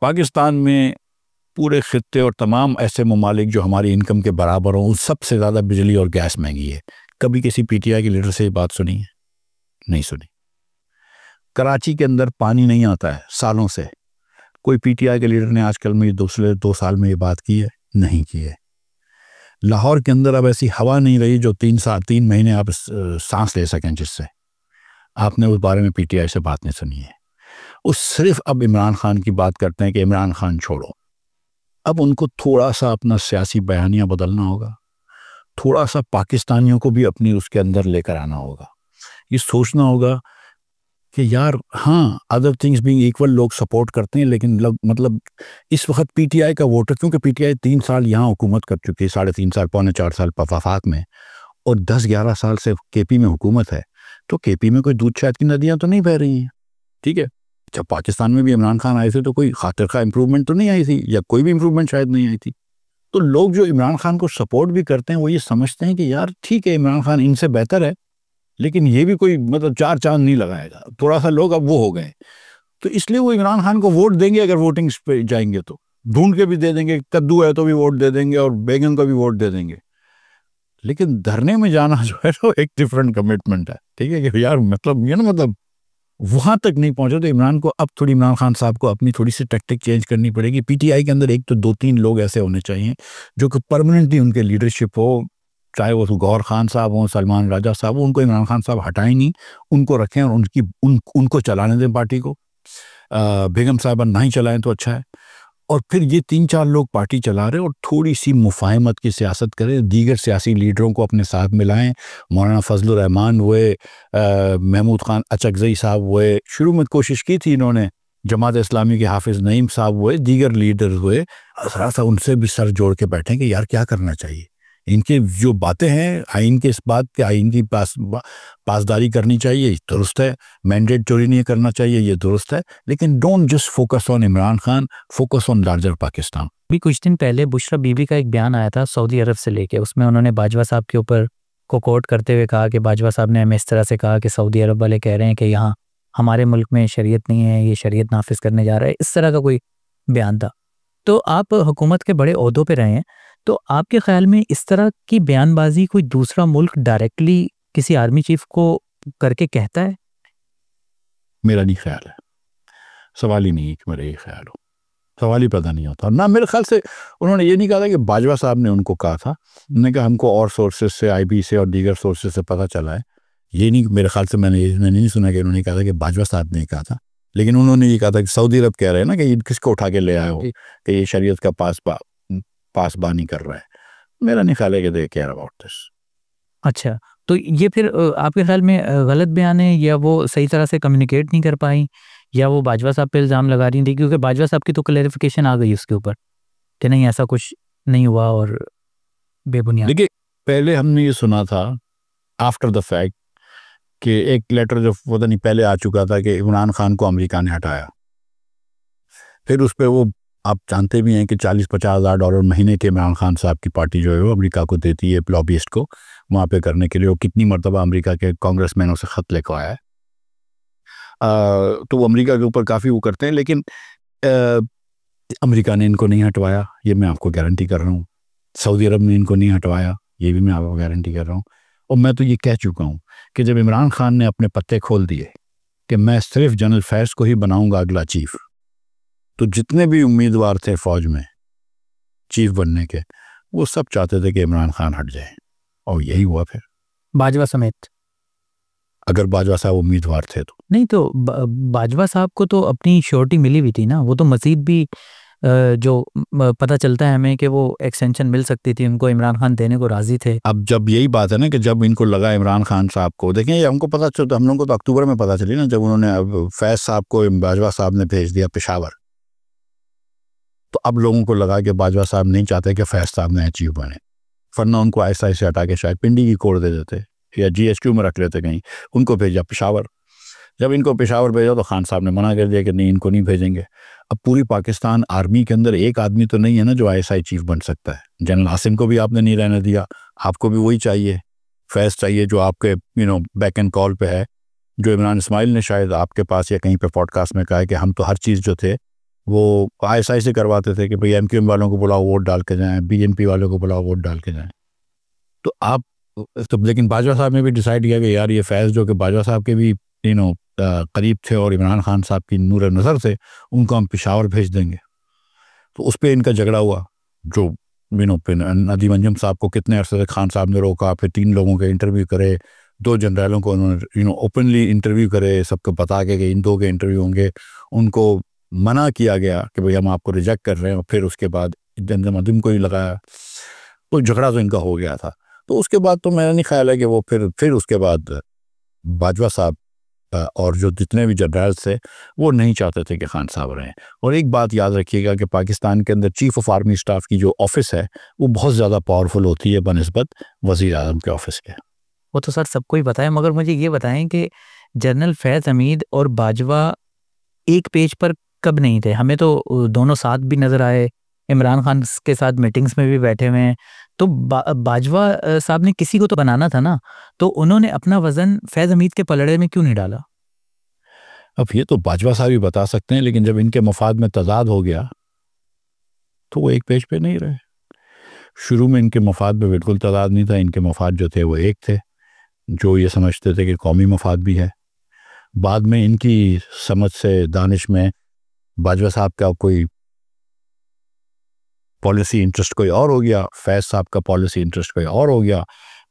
पाकिस्तान में पूरे खित्ते और तमाम ऐसे ममालिक जो हमारी इनकम के बराबर हों, सबसे ज़्यादा बिजली और गैस महंगी है। कभी किसी पीटीआई के लीडर से ये बात सुनी है? नहीं सुनी। कराची के अंदर पानी नहीं आता है सालों से, कोई पीटीआई के लीडर ने आजकल में दूसरे 2 साल में ये बात की है? नहीं की है। लाहौर के अंदर अब ऐसी हवा नहीं रही जो 3 महीने आप सांस ले सकें, जिससे आपने उस बारे में पीटीआई से बात नहीं सुनी है। वो सिर्फ अब इमरान खान की बात करते हैं कि इमरान खान छोड़ो। अब उनको थोड़ा सा अपना सियासी बयानिया बदलना होगा, थोड़ा सा पाकिस्तानियों को भी अपनी उसके अंदर लेकर आना होगा। ये सोचना होगा कि यार हाँ, अदर थिंग्स बीइंग इक्वल लोग सपोर्ट करते हैं, लेकिन मतलब इस वक्त पीटीआई का वोटर, क्योंकि पीटीआई 3 साल यहाँ हुकूमत कर चुकी है, 3.5 साल, 4.25 साल वफाक में, और 10-11 साल से केपी में हुकूमत है, तो केपी में कोई दूध शहद की नदियाँ तो नहीं बह रही हैं, ठीक है। जब पाकिस्तान में भी इमरान खान आए थे तो कोई खातिर खा इंप्रूवमेंट तो नहीं आई थी, या कोई भी इंप्रूवमेंट शायद नहीं आई थी। तो लोग जो इमरान खान को सपोर्ट भी करते हैं वो ये समझते हैं कि यार ठीक है, इमरान खान इनसे बेहतर है, लेकिन ये भी कोई मतलब 4 चांद नहीं लगाएगा। थोड़ा सा लोग अब वो हो गए, तो इसलिए वो इमरान खान को वोट देंगे। अगर वोटिंग पे जाएंगे तो ढूंढ के भी दे देंगे, कद्दू है तो भी वोट दे देंगे और बैगन को भी वोट दे देंगे। लेकिन धरने में जाना जो है वो एक डिफरेंट कमिटमेंट है, ठीक है, कि यार मतलब वहां तक नहीं पहुंचे। तो इमरान खान साहब को अपनी थोड़ी सी टैक्टिक चेंज करनी पड़ेगी। पीटीआई के अंदर एक तो 2-3 लोग ऐसे होने चाहिए जो कि परमानेंटली उनके लीडरशिप हो, चाहे वो गौहर खान साहब हों, सलमान राजा साहब हो, उनको इमरान खान साहब हटाएं नहीं, उनको रखें और उनको चलाने दें पार्टी को। बेगम साहबा ना ही चलाएं तो अच्छा है। और फिर ये 3-4 लोग पार्टी चला रहे और थोड़ी सी मुफाहमत की सियासत करें, दीगर सियासी लीडरों को अपने साथ मिलाएं। मौलाना फजलुर रहमान हुए, महमूद खान अचकज़ई साहब हुए, शुरू में कोशिश की थी इन्होंने, जमात इस्लामी के हाफिज़ नईम साहब हुए, दीगर लीडर हुए, थोड़ा सा उनसे भी सर जोड़ के बैठें कि यार क्या करना चाहिए। इनके जो बातें हैं आइन के, इस बात के आइन की पासदारी करनी चाहिए, दुरुस्त है। मैंडेट चोरी नहीं करना चाहिए, ये दुरुस्त है। लेकिन don't just focus on Imran Khan, focus on larger Pakistan. अभी कुछ दिन पहले बुशरा बीबी का एक बयान आया था सऊदी अरब से लेके, उसमें उन्होंने बाजवा साहब के ऊपर को कोट करते हुए कहा कि बाजवा साहब ने हमें इस तरह से कहा कि सऊदी अरब वाले कह रहे हैं कि यहाँ हमारे मुल्क में शरीयत नहीं है, ये शरीयत नाफिज करने जा रहा है, इस तरह का कोई बयान था। तो आप हुकूमत के बड़े ओहदों पे रहे हैं, तो आपके ख्याल में इस तरह की बयानबाजी कोई दूसरा मुल्क डायरेक्टली किसी आर्मी चीफ को करके कहता है? मेरा नहीं ख्याल है, सवाल ही नहीं है कि मेरा ये ख्याल हो, सवाल ही पैदा नहीं होता। ना मेरे ख्याल से उन्होंने ये नहीं कहा था कि बाजवा साहब ने उनको कहा था, उन्होंने कहा हमको और सोर्सेज से, आईबी से और दीगर सोर्सेज से पता चला है। ये नहीं, मेरे ख्याल से मैंने नहीं सुना कि उन्होंने कहा था कि बाजवा साहब ने कहा था। लेकिन उन्होंने ये कहा था कि सऊदी अरब कह रहे हैं ना कि ईद किसको उठा के ले आए हो कि ये शरीयत का पासबानी कर रहा है। मेरा नहीं ख्याल है कि दे केयर अबाउट दिस। अच्छा, तो ये फिर आपके ख्याल में गलत बयान है, या वो सही तरह से कम्युनिकेट नहीं कर पाई, या वो बाजवा साहब पे इल्ज़ाम लगा रही थी? क्योंकि बाजवा साहब की तो क्लेरिफिकेशन आ गई उसके ऊपर कि नहीं ऐसा कुछ नहीं हुआ और बेबुनियाद। देखिए, पहले हमने ये सुना था आफ्टर द फैक्ट कि एक लेटर जो पता नहीं पहले आ चुका था कि इमरान खान को अमेरिका ने हटाया। फिर उस पर वो आप जानते भी हैं कि 40-50 हज़ार डॉलर महीने के इमरान खान साहब की पार्टी जो है वो अमेरिका को देती है लॉबिस्ट को वहाँ पे करने के लिए। वो कितनी मरतबा अमेरिका के कांग्रेसमैनों से ख़त लेकर आया है। तो वो अमेरिका के ऊपर काफ़ी वो करते हैं, लेकिन अमेरिका ने इनको नहीं हटवाया, ये मैं आपको गारंटी कर रहा हूँ। सऊदी अरब ने इनको नहीं हटवाया, ये भी मैं आपको गारंटी कर रहा हूँ। और मैं तो ये कह चुका हूँ कि जब इमरान खान ने अपने पत्ते खोल दिए कि मैं सिर्फ जनरल फैज़ को ही बनाऊंगा अगला चीफ, तो जितने भी उम्मीदवार थे फ़ौज में चीफ बनने के, वो सब चाहते थे कि इमरान खान हट जाए, और यही हुआ फिर, बाजवा समेत। अगर बाजवा साहब उम्मीदवार थे तो। नहीं तो बाजवा साहब को तो अपनी श्योरिटी मिली हुई थी ना, वो तो मज़ीद भी जो पता चलता है हमें कि वो एक्सटेंशन मिल सकती थी उनको, इमरान खान देने को राज़ी थे। अब जब यही बात है ना कि जब इनको लगा इमरान खान साहब को, देखें ये हमको पता चलता, हम लोगों को तो अक्टूबर में पता चली ना, जब उन्होंने अब फैज़ साहब को बाजवा साहब ने भेज दिया पेशावर, तो अब लोगों को लगा कि बाजवा साहब नहीं चाहते कि फैज़ साहब ने चीफ बने, वरना उनको ऐसा ऐसे हटा के शायद पिंडी की कोर दे देते या GHQ में रख लेते कहीं। उनको भेजा पेशावर। जब इनको पेशावर भेजा तो खान साहब ने मना कर दिया कि नहीं, इनको नहीं भेजेंगे। अब पूरी पाकिस्तान आर्मी के अंदर एक आदमी तो नहीं है ना जो ISI चीफ बन सकता है। जनरल आसिम को भी आपने नहीं रहने दिया, आपको भी वही चाहिए, फैज़ चाहिए जो आपके बैक एंड कॉल पे है, जो इमरान इस्माइल ने शायद आपके पास या कहीं पे पॉडकास्ट में कहा है कि हम तो हर चीज़ जो थे वो ISI से करवाते थे कि भाई MQM वालों को बुलाओ वोट डाल के जाएँ, BNP वालों को बुलाओ वोट डाल के जाएँ। तो आप तो लेकिन बाजवा साहब ने भी डिसाइड किया कि यार ये फैज़ जो कि बाजवा साहब के भी करीब थे और इमरान खान साहब की नूर नज़र से, उनको हम पेशावर भेज देंगे। तो उस पर इनका झगड़ा हुआ, जो नदीम अंजुम साहब को कितने अरसे से खान साहब ने रोका, फिर 3 लोगों के इंटरव्यू करे, 2 जनरलों को उन्होंने ओपनली इंटरव्यू करे, सबको बता के कि इन 2 के इंटरव्यू होंगे। उनको मना किया गया कि भाई हम आपको रिजेक्ट कर रहे हैं, और फिर उसके बाद नदीम अंजुम को ही लगाया, तो झगड़ा तो इनका हो गया था। तो उसके बाद तो मेरा नहीं ख्याल है कि वो फिर उसके बाद बाजवा साहब और जो जितने भी जनरल थे वो नहीं चाहते थे कि खान साहब रहें। और एक बात याद रखिएगा कि पाकिस्तान के अंदर चीफ ऑफ आर्मी स्टाफ की जो ऑफिस है वो बहुत ज़्यादा पावरफुल होती है बनिस्बत वज़ीर आज़म के ऑफिस के। वो तो सर सबको ही पता है, मगर मुझे ये बताएं कि जनरल फैज़ हमीद और बाजवा एक पेज पर कब नहीं थे? हमें तो दोनों साथ भी नज़र आए, इमरान खान के साथ मीटिंग्स में भी बैठे हुए हैं। तो बाजवा साहब ने किसी को तो बनाना था ना, तो उन्होंने अपना वज़न फैज़ हमीद के पलड़े में क्यों नहीं डाला? अब ये तो बाजवा साहब ही बता सकते हैं, लेकिन जब इनके मफाद में तजाद हो गया तो वो एक पेज पे नहीं रहे। शुरू में इनके मफाद में बिल्कुल तजाद नहीं था, इनके मफाद जो थे वो एक थे, जो ये समझते थे कि कौमी मफाद भी है। बाद में इनकी समझ से दानिश में बाजवा साहब का कोई पॉलिसी इंटरेस्ट कोई और हो गया, फैज़ साहब का पॉलिसी इंटरेस्ट कोई और हो गया,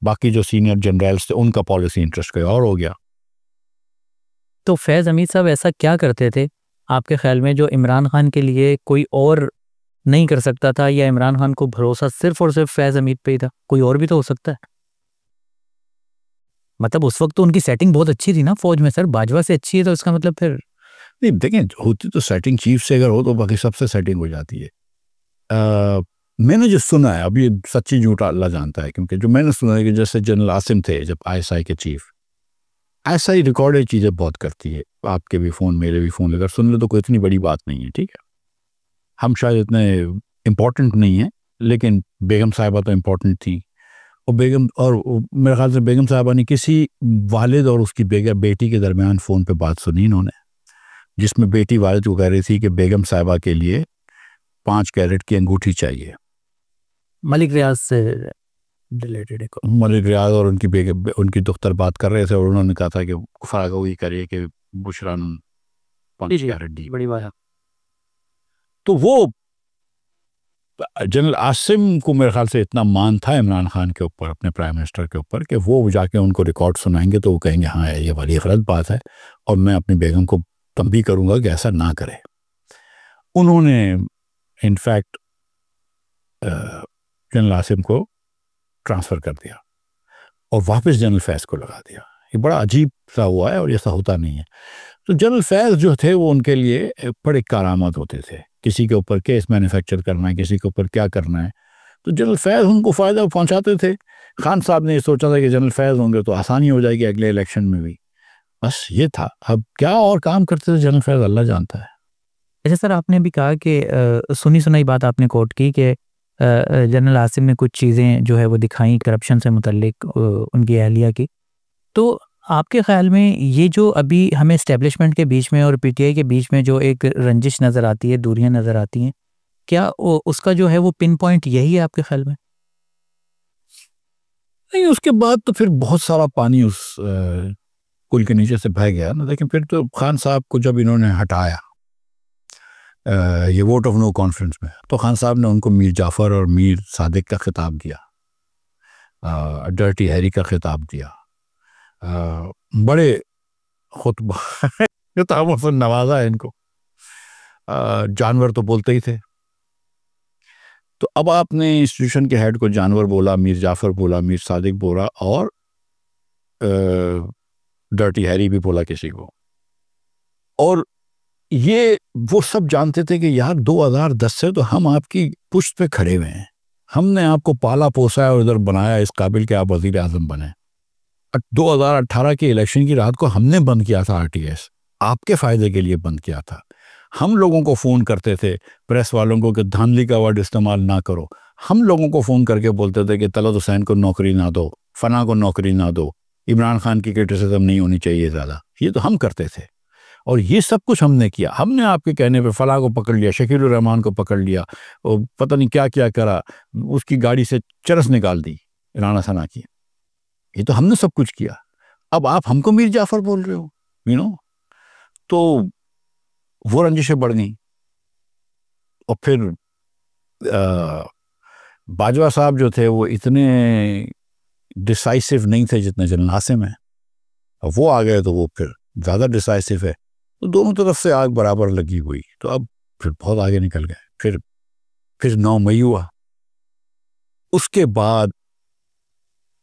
बाकी जो सीनियर जनरल्स थे उनका पॉलिसी इंटरेस्ट कोई और हो गया। तो फैज़ हमीद साहब ऐसा क्या करते थे आपके ख्याल में जो इमरान खान के लिए कोई और नहीं कर सकता था, या इमरान खान को भरोसा सिर्फ और सिर्फ फैज़ हमीद पे ही था? कोई और भी तो हो सकता है। मतलब उस वक्त तो उनकी सेटिंग बहुत अच्छी थी ना फौज में सर, बाजवा से अच्छी है तो इसका मतलब फिर नहीं देखें, होती तो सेटिंग चीफ से अगर हो तो बाकी सबसे सेटिंग हो जाती है। मैंने जो सुना है, अब ये सच्ची झूठा अल्लाह जानता है, क्योंकि जो मैंने सुना है कि जैसे जनरल आसिम थे जब ISI के चीफ, ISI रिकॉर्डेड चीज़ें बहुत करती है, आपके भी फ़ोन मेरे भी फ़ोन अगर सुन ले तो कोई इतनी बड़ी बात नहीं है, ठीक है। हम शायद इतने इम्पोर्टेंट नहीं हैं, लेकिन बेगम साहिबा तो इम्पोर्टेंट थी, और बेगम और मेरे ख्याल से बेगम साहिबा ने किसी वालिद और उसकी बेटी के दरमियान फ़ोन पे बात सुनी इन्होंने, जिसमें बेटी वालिद को कह रही थी कि बेगम साहिबा के लिए 5 कैरेट की अंगूठी चाहिए। मलिक रियाज से रिलेटेड है। मलिक रियाज और उनकी दुख्तर बात कर रहे थे, और उन्होंने कहा था कि फ़राग वही करिए कि बुशरा 5 कैरेट दी। बड़ी बात है। तो वो जनरल आसिम को मेरे ख्याल से इतना मान था इमरान खान के ऊपर, अपने प्राइम मिनिस्टर के ऊपर, कि वो जाके उनको रिकॉर्ड सुनाएंगे तो वो कहेंगे हाँ ये वाली गलत बात है, और मैं अपनी बेगम को तंबी करूँगा कि ऐसा ना करें। उन्होंने इनफैक्ट जनरल आसिम को ट्रांसफ़र कर दिया और वापस जनरल फैज़ को लगा दिया। ये बड़ा अजीब सा हुआ है और ऐसा होता नहीं है। तो जनरल फैज़ जो थे वो उनके लिए बड़े कारआमद होते थे, किसी के ऊपर केस मैन्युफैक्चर करना है, किसी के ऊपर क्या करना है, तो जनरल फैज़ उनको फ़ायदा पहुंचाते थे। खान साहब ने सोचा था कि जनरल फैज़ होंगे तो आसानी हो जाएगी अगले इलेक्शन में भी, बस ये था। अब क्या और काम करते थे जनरल फैज़ अल्लाह जानता है। अच्छा सर, आपने भी कहा कि सुनी सुनाई बात आपने कोट की कि जनरल आसिम ने कुछ चीज़ें जो है वो दिखाई करप्शन से मुतल्लिक उनकी अहलिया की। तो आपके ख़्याल में ये जो अभी हमें एस्टेब्लिशमेंट के बीच में और पीटीआई के बीच में जो एक रंजिश नज़र आती है, दूरियां नज़र आती हैं, क्या उसका जो है वो पिन पॉइंट यही है आपके ख्याल में? नहीं, उसके बाद तो फिर बहुत सारा पानी उस पुल के नीचे से बह गया ना। लेकिन फिर तो खान साहब को जब इन्होंने हटाया ये वोट ऑफ नो कॉन्फ्रेंस में, तो खान साहब ने उनको मीर जाफ़र और मीर सादिक का खिताब दिया, डर्टी हैरी का खिताब दिया, बड़े खुतबा खिताबों से नवाजा है इनको। जानवर तो बोलते ही थे, तो अब आपने इंस्टीट्यूशन के हेड को जानवर बोला, मीर जाफ़र बोला, मीर सादिक बोला और डर्टी हैरी भी बोला किसी को। और ये वो सब जानते थे कि यार 2010 से तो हम आपकी पुश्त पे खड़े हुए हैं, हमने आपको पाला पोसा है और इधर बनाया इस काबिल के आप वज़ीर आज़म बने। 2018 के इलेक्शन की रात को हमने बंद किया था आरटीएस, आपके फ़ायदे के लिए बंद किया था। हम लोगों को फ़ोन करते थे, प्रेस वालों को, कि धांधली का वर्ड इस्तेमाल ना करो। हम लोगों को फ़ोन करके बोलते थे कि तलत हुसैन को नौकरी ना दो, फना को नौकरी ना दो, इमरान खान की क्रिटिसिज्म नहीं होनी चाहिए ज़्यादा। ये तो हम करते थे और ये सब कुछ हमने किया। हमने आपके कहने पे फलाह को पकड़ लिया, शकील उर रहमान को पकड़ लिया और पता नहीं क्या क्या करा, उसकी गाड़ी से चरस निकाल दी राणा सना की। ये तो हमने सब कुछ किया। अब आप हमको मीर जाफ़र बोल रहे हो, तो वो रंजिशें बढ़ गई। और फिर बाजवा साहब जो थे वो इतने डिसाइसिव नहीं थे जितने जनरल आसिम है। अब वो आ गए तो वो फिर ज़्यादा डिसाइसिव है, तो दोनों तरफ से आग बराबर लगी हुई, तो अब फिर बहुत आगे निकल गए। फिर 9 मई हुआ। उसके बाद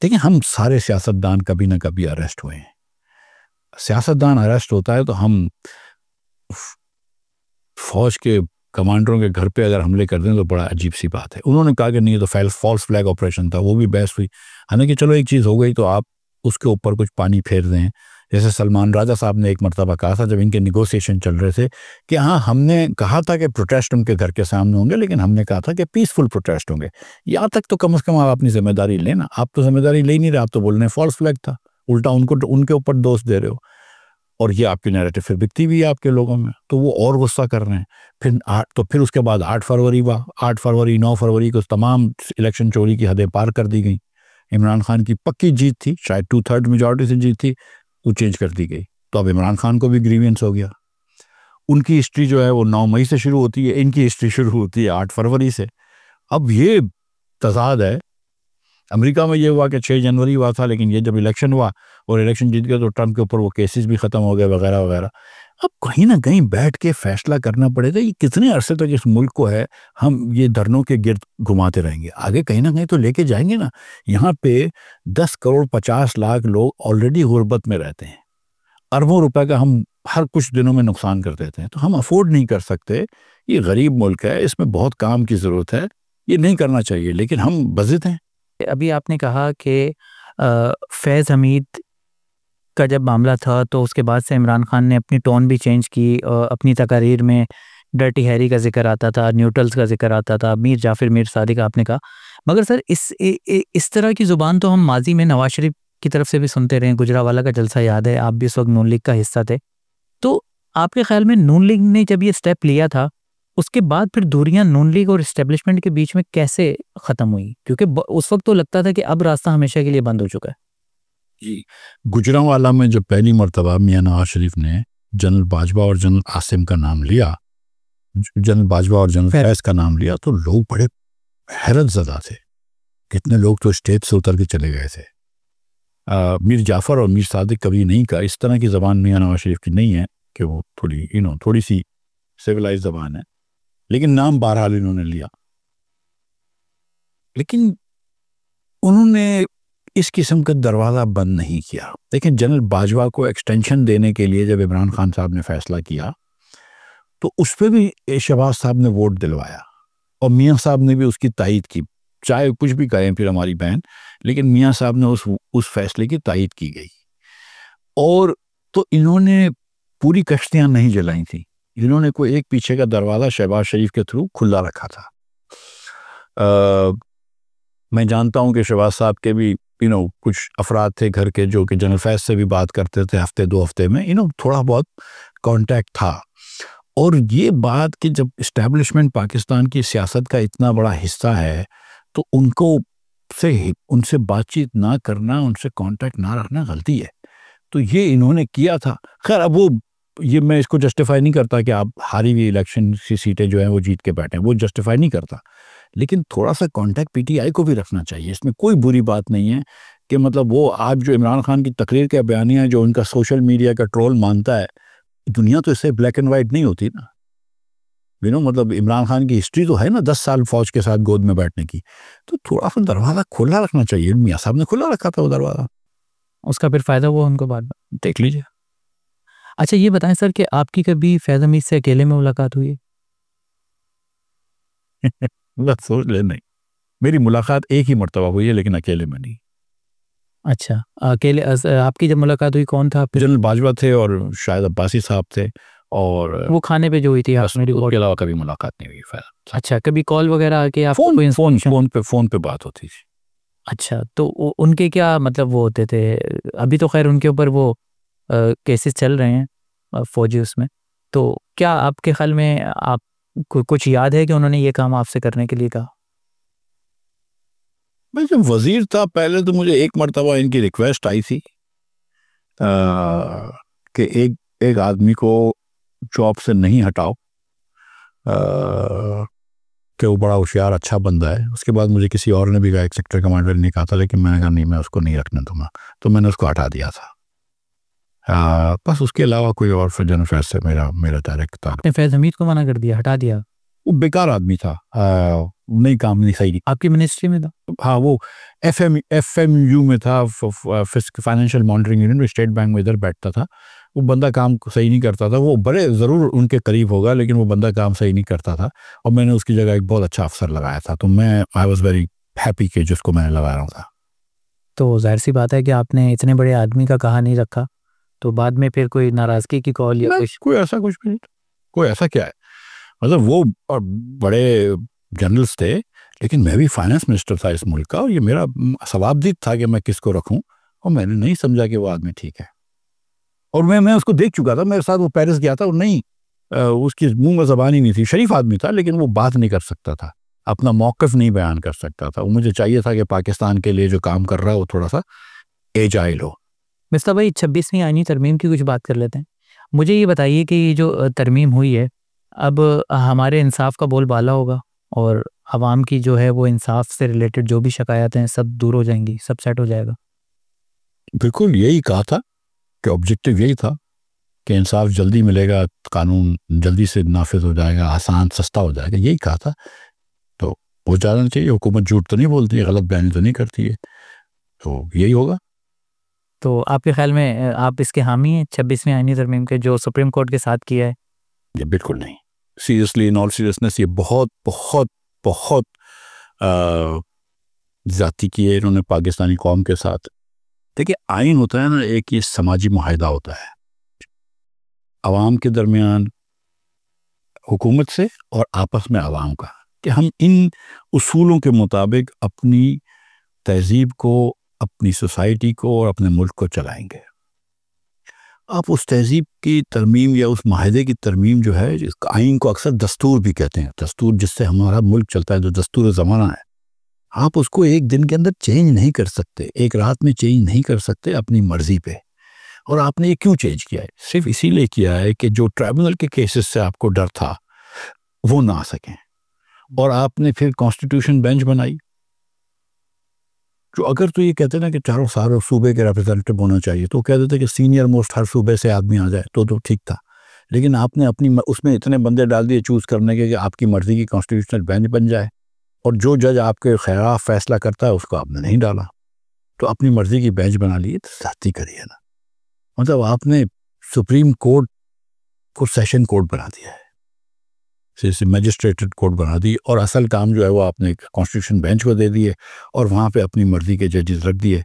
देखिए, हम सारे सियासतदान कभी ना कभी अरेस्ट हुए हैं। सियासतदान अरेस्ट होता है तो हम फौज के कमांडरों के घर पे अगर हमले कर दें तो बड़ा अजीब सी बात है। उन्होंने कहा कि नहीं, तो फॉल्स फ्लैग ऑपरेशन था, वो भी बहस हुई। हालांकि चलो एक चीज़ हो गई तो आप उसके ऊपर कुछ पानी फेर दें। जैसे सलमान राजा साहब ने एक मरतबा कहा था जब इनके निगोसिएशन चल रहे थे कि हाँ, हमने कहा था कि प्रोटेस्ट उनके घर के सामने होंगे, लेकिन हमने कहा था कि पीसफुल प्रोटेस्ट होंगे। यहाँ तक तो कम से कम आप अपनी जिम्मेदारी लेना। आप तो जिम्मेदारी ले नहीं रहे, आप तो बोल रहे हैं फॉल्स फ्लैग था, उल्टा उनके ऊपर दोष दे रहे हो। और ये आपकी नैरेटिव फिर बिकती भी है आपके लोगों में, तो वो और गुस्सा कर रहे हैं। फिर उसके बाद 8 फरवरी हुआ। 8 फरवरी 9 फरवरी को तमाम इलेक्शन चोरी की हदें पार कर दी गई। इमरान खान की पक्की जीत थी, शायद 2/3 मेजॉरिटी से जीत थी, वो चेंज कर दी गई। तो अब इमरान खान को भी ग्रीवियंस हो गया। उनकी हिस्ट्री जो है वो 9 मई से शुरू होती है, इनकी हिस्ट्री शुरू होती है 8 फरवरी से। अब ये तजाद है। अमेरिका में ये हुआ कि 6 जनवरी हुआ था, लेकिन ये जब इलेक्शन हुआ और इलेक्शन जीत गया तो ट्रंप के ऊपर वो केसेस भी ख़त्म हो गए वगैरह वगैरह। अब कहीं ना कहीं बैठ के फैसला करना पड़ेगा, ये कितने अरसे तक इस मुल्क को है हम ये धरनों के गिर्द घुमाते रहेंगे। आगे कहीं ना कहीं तो लेके जाएंगे ना। यहाँ पे 10 करोड़ 50 लाख लोग ऑलरेडी गुर्बत में रहते हैं। अरबों रुपए का हम हर कुछ दिनों में नुकसान कर देते हैं, तो हम अफोर्ड नहीं कर सकते। ये गरीब मुल्क है, इसमें बहुत काम की ज़रूरत है, ये नहीं करना चाहिए, लेकिन हम बज़िद हैं। अभी आपने कहा कि फैज़ हमीद का जब मामला था तो उसके बाद से इमरान खान ने अपनी टोन भी चेंज की। अपनी तकारीर में डर्टी हैरी का जिक्र आता था, न्यूट्रल्स का जिक्र आता था, मीर जाफ़िर, मीर सादिक आपने कहा। मगर सर इस तरह की ज़ुबान तो हम माजी में नवाज शरीफ की तरफ से भी सुनते रहे। गुजरावाला का जलसा याद है, आप भी इस वक्त नून लीग का हिस्सा थे। तो आपके ख्याल में नून लीग ने जब ये स्टेप लिया था, उसके बाद फिर दूरियां नून लीग और एस्टेब्लिशमेंट के बीच में कैसे ख़त्म हुई? क्योंकि उस वक्त तो लगता था कि अब रास्ता हमेशा के लिए बंद हो चुका है। जी, गुजरांवाला में जब पहली मरतबा मियां नवाज शरीफ ने जनरल बाजवा और जनरल आसिम का नाम लिया, जनरल बाजवा और जनरल फैज़ का नाम लिया, तो लोग बड़े हैरत ज़दा थे। कितने लोग तो स्टेज से उतर के चले गए थे। मीर जाफ़र और मीर सादिक कभी नहीं कहा, इस तरह की ज़बान मियां नवाज शरीफ की नहीं है कि वो थोड़ी थोड़ी सी सिविलाइज ज़बान है, लेकिन नाम बहरहाल इन्होंने लिया। लेकिन उन्होंने इस किस्म का दरवाज़ा बंद नहीं किया। लेकिन जनरल बाजवा को एक्सटेंशन देने के लिए जब इमरान खान साहब ने फैसला किया तो उस पर भी शहबाज साहब ने वोट दिलवाया और मियाँ साहब ने भी उसकी तायद की, चाहे कुछ भी कहें फिर हमारी बहन, लेकिन मियाँ साहब ने उस फैसले की तायद की गई। और तो इन्होंने पूरी कश्तियाँ नहीं जलाई थी, इन्होंने कोई एक पीछे का दरवाज़ा शहबाज शरीफ के थ्रू खुला रखा था। मैं जानता हूँ कि शहबाज साहब के भी कुछ अफराद थे घर के जो कि जनरल फैज से भी बात करते थे हफ्ते 2 हफ्ते में, थोड़ा बहुत कांटेक्ट था। और ये बात कि जब इस्टेब्लिशमेंट पाकिस्तान की सियासत का इतना बड़ा हिस्सा है तो उनसे बातचीत ना करना, उनसे कांटेक्ट ना रखना गलती है। तो ये इन्होंने किया था। खैर अब ये मैं इसको जस्टिफाई नहीं करता कि आप हारी हुई इलेक्शन की सीटें जो हैं वो जीत के बैठे हैं, वो जस्टिफाई नहीं करता, लेकिन थोड़ा सा कांटेक्ट पीटीआई को भी रखना चाहिए। इसमें कोई बुरी बात नहीं है कि मतलब वो आज जो इमरान खान की तकरीर के बयानियाँ जो उनका सोशल मीडिया का ट्रोल मानता है, दुनिया तो इससे ब्लैक एंड वाइट नहीं होती ना। मतलब इमरान खान की हिस्ट्री तो है ना 10 साल फौज के साथ गोद में बैठने की, तो थोड़ा सा दरवाज़ा खुला रखना चाहिए। मियाँ साहब ने खुला रखा था वो दरवाज़ा, उसका फिर फ़ायदा हुआ उनको बाद में, देख लीजिए। अच्छा ये बताएं सर कि आपकी कभी फैज़ हमीद से अकेले में मुलाकात हुई है? बस सोच ले, नहीं, मेरी मुलाकात एक ही मरतबा हुई है लेकिन अकेले में नहीं। अच्छा, अकेले आपकी जब मुलाकात हुई कौन था आपके? जनरल बाजवा थे और शायद अब्बासी साहब थे, और वो खाने पे जो हुई थी बस, उसके अलावा कभी मुलाकात नहीं हुई। अच्छा, कभी कॉल वगैरह आके आप फोन पे बात होती थी। अच्छा, तो उनके क्या मतलब वो होते थे? अभी तो खैर उनके ऊपर वो केसेस चल रहे हैं फौजी उसमें, तो क्या आपके ख्याल में आप कुछ याद है कि उन्होंने ये काम आपसे करने के लिए कहा? मैं जब वजीर था पहले तो मुझे एक मरतबा इनकी रिक्वेस्ट आई थी कि एक आदमी को जॉब से नहीं हटाओ, कि वो बड़ा होशियार अच्छा बंदा है। उसके बाद मुझे किसी और ने भी कहा, एक सेक्टर कमांडर ने कहा था, लेकिन मैंने कहा नहीं, मैं उसको नहीं रखने दूंगा, तो मैंने उसको हटा दिया था। बस उसके अलावा कोई और जनरल फैज से मेरा डायरेक्ट था। आपने फैज़ हमीद को मना कर दिया, हटा दिया? वो बेकार आदमी था, नहीं काम नहीं सही। आपकी मिनिस्ट्री में था? हाँ, वो FMU में था, financial monitoring unit, state bank में इधर बैठता था। वो बंदा काम सही नहीं करता था। वो बड़े ज़रूर उनके करीब होगा, लेकिन वो बंदा काम सही नहीं करता था, और मैंने उसकी जगह एक बहुत अच्छा अफसर लगाया था। तो आई वॉज वेरी हैप्पी कि जिसको मैंने लगा रहा था। तो जाहिर सी बात है कि आपने इतने बड़े आदमी का कहा नहीं रखा, तो बाद में फिर कोई नाराज़गी की कॉल या कोई ऐसा कुछ भी नहीं, कोई ऐसा क्या है, मतलब वो बड़े जनरल्स थे, लेकिन मैं भी फाइनेंस मिनिस्टर था इस मुल्क का, और ये मेरा सवाबदीद था कि मैं किसको रखूं, और मैंने नहीं समझा कि वो आदमी ठीक है। और मैं उसको देख चुका था, मेरे साथ वो पेरिस गया था, और नहीं, उसकी मुंह में ज़बान ही नहीं थी। शरीफ आदमी था, लेकिन वो बात नहीं कर सकता था, अपना मौक़िफ़ नहीं बयान कर सकता था। वो मुझे चाहिए था कि पाकिस्तान के लिए जो काम कर रहा है वो थोड़ा सा एजाइल हो। मिस्टर भाई, 26वीं आईनी तरमीम की कुछ बात कर लेते हैं। मुझे ये बताइए कि ये जो तरमीम हुई है, अब हमारे इंसाफ का बोलबाला होगा और आवाम की जो है वो इंसाफ से रिलेटेड जो भी शिकायतें हैं सब दूर हो जाएंगी, सब सेट हो जाएगा। बिल्कुल यही कहा था कि ऑब्जेक्टिव यही था कि इंसाफ जल्दी मिलेगा, कानून जल्दी से नाफिज हो जाएगा, आसान सस्ता हो जाएगा, यही कहा था। तो हो जाना चाहिए। हुकूमत झूठ तो नहीं बोलती है, गलत बयानी तो नहीं करती है, तो यही होगा। तो आपके ख्याल में आप इसके हामी हैं 26वीं आईनी तरमीम के जो सुप्रीम कोर्ट के साथ किया है? ये बिल्कुल नहीं। सीरियसली, इन ऑल सीरियसनेस, ये बहुत बहुत बहुत ज़्यादती की है इन्होंने पाकिस्तानी कौम के साथ। देखिए, आइन होता है ना, एक ये समाजी मुआहदा होता है अवाम के दरमियान, हुकूमत से और आपस में अवाम का, कि हम इन उसूलों के मुताबिक अपनी तहजीब को, अपनी सोसाइटी को और अपने मुल्क को चलाएंगे। आप उस तहजीब की तरमीम या उस माहदे की तरमीम जो है, जिसका आइन को अक्सर दस्तूर भी कहते हैं, दस्तूर जिससे हमारा मुल्क चलता है, जो दस्तूर ज़माना है, आप उसको एक दिन के अंदर चेंज नहीं कर सकते, एक रात में चेंज नहीं कर सकते अपनी मर्जी पे। और आपने ये क्यों चेंज किया है? सिर्फ इसीलिए किया है कि जो ट्राइब्यूनल के केसेस से आपको डर था वो ना आ सकें। और आपने फिर कॉन्स्टिट्यूशन बेंच बनाई, जो अगर तो ये कहते ना कि चारों सारे सूबे के रिप्रेजेंटेटिव होना चाहिए, तो कह देते कि सीनियर मोस्ट हर सूबे से आदमी आ जाए तो ठीक था। लेकिन आपने उसमें इतने बंदे डाल दिए चूज़ करने के कि आपकी मर्ज़ी की कॉन्स्टिट्यूशनल बेंच बन जाए, और जो जज आपके खिलाफ फैसला करता है उसको आपने नहीं डाला, तो अपनी मर्ज़ी की बेंच बना ली, तो ज़्यादती करिए ना। मतलब आपने सुप्रीम कोर्ट को सेशन कोर्ट बना दिया है, जैसे मजिस्ट्रेटेड कोर्ट बना दी, और असल काम जो है वो आपने कॉन्स्टिट्यूशन बेंच को दे दिए और वहाँ पे अपनी मर्ज़ी के जजेस रख दिए।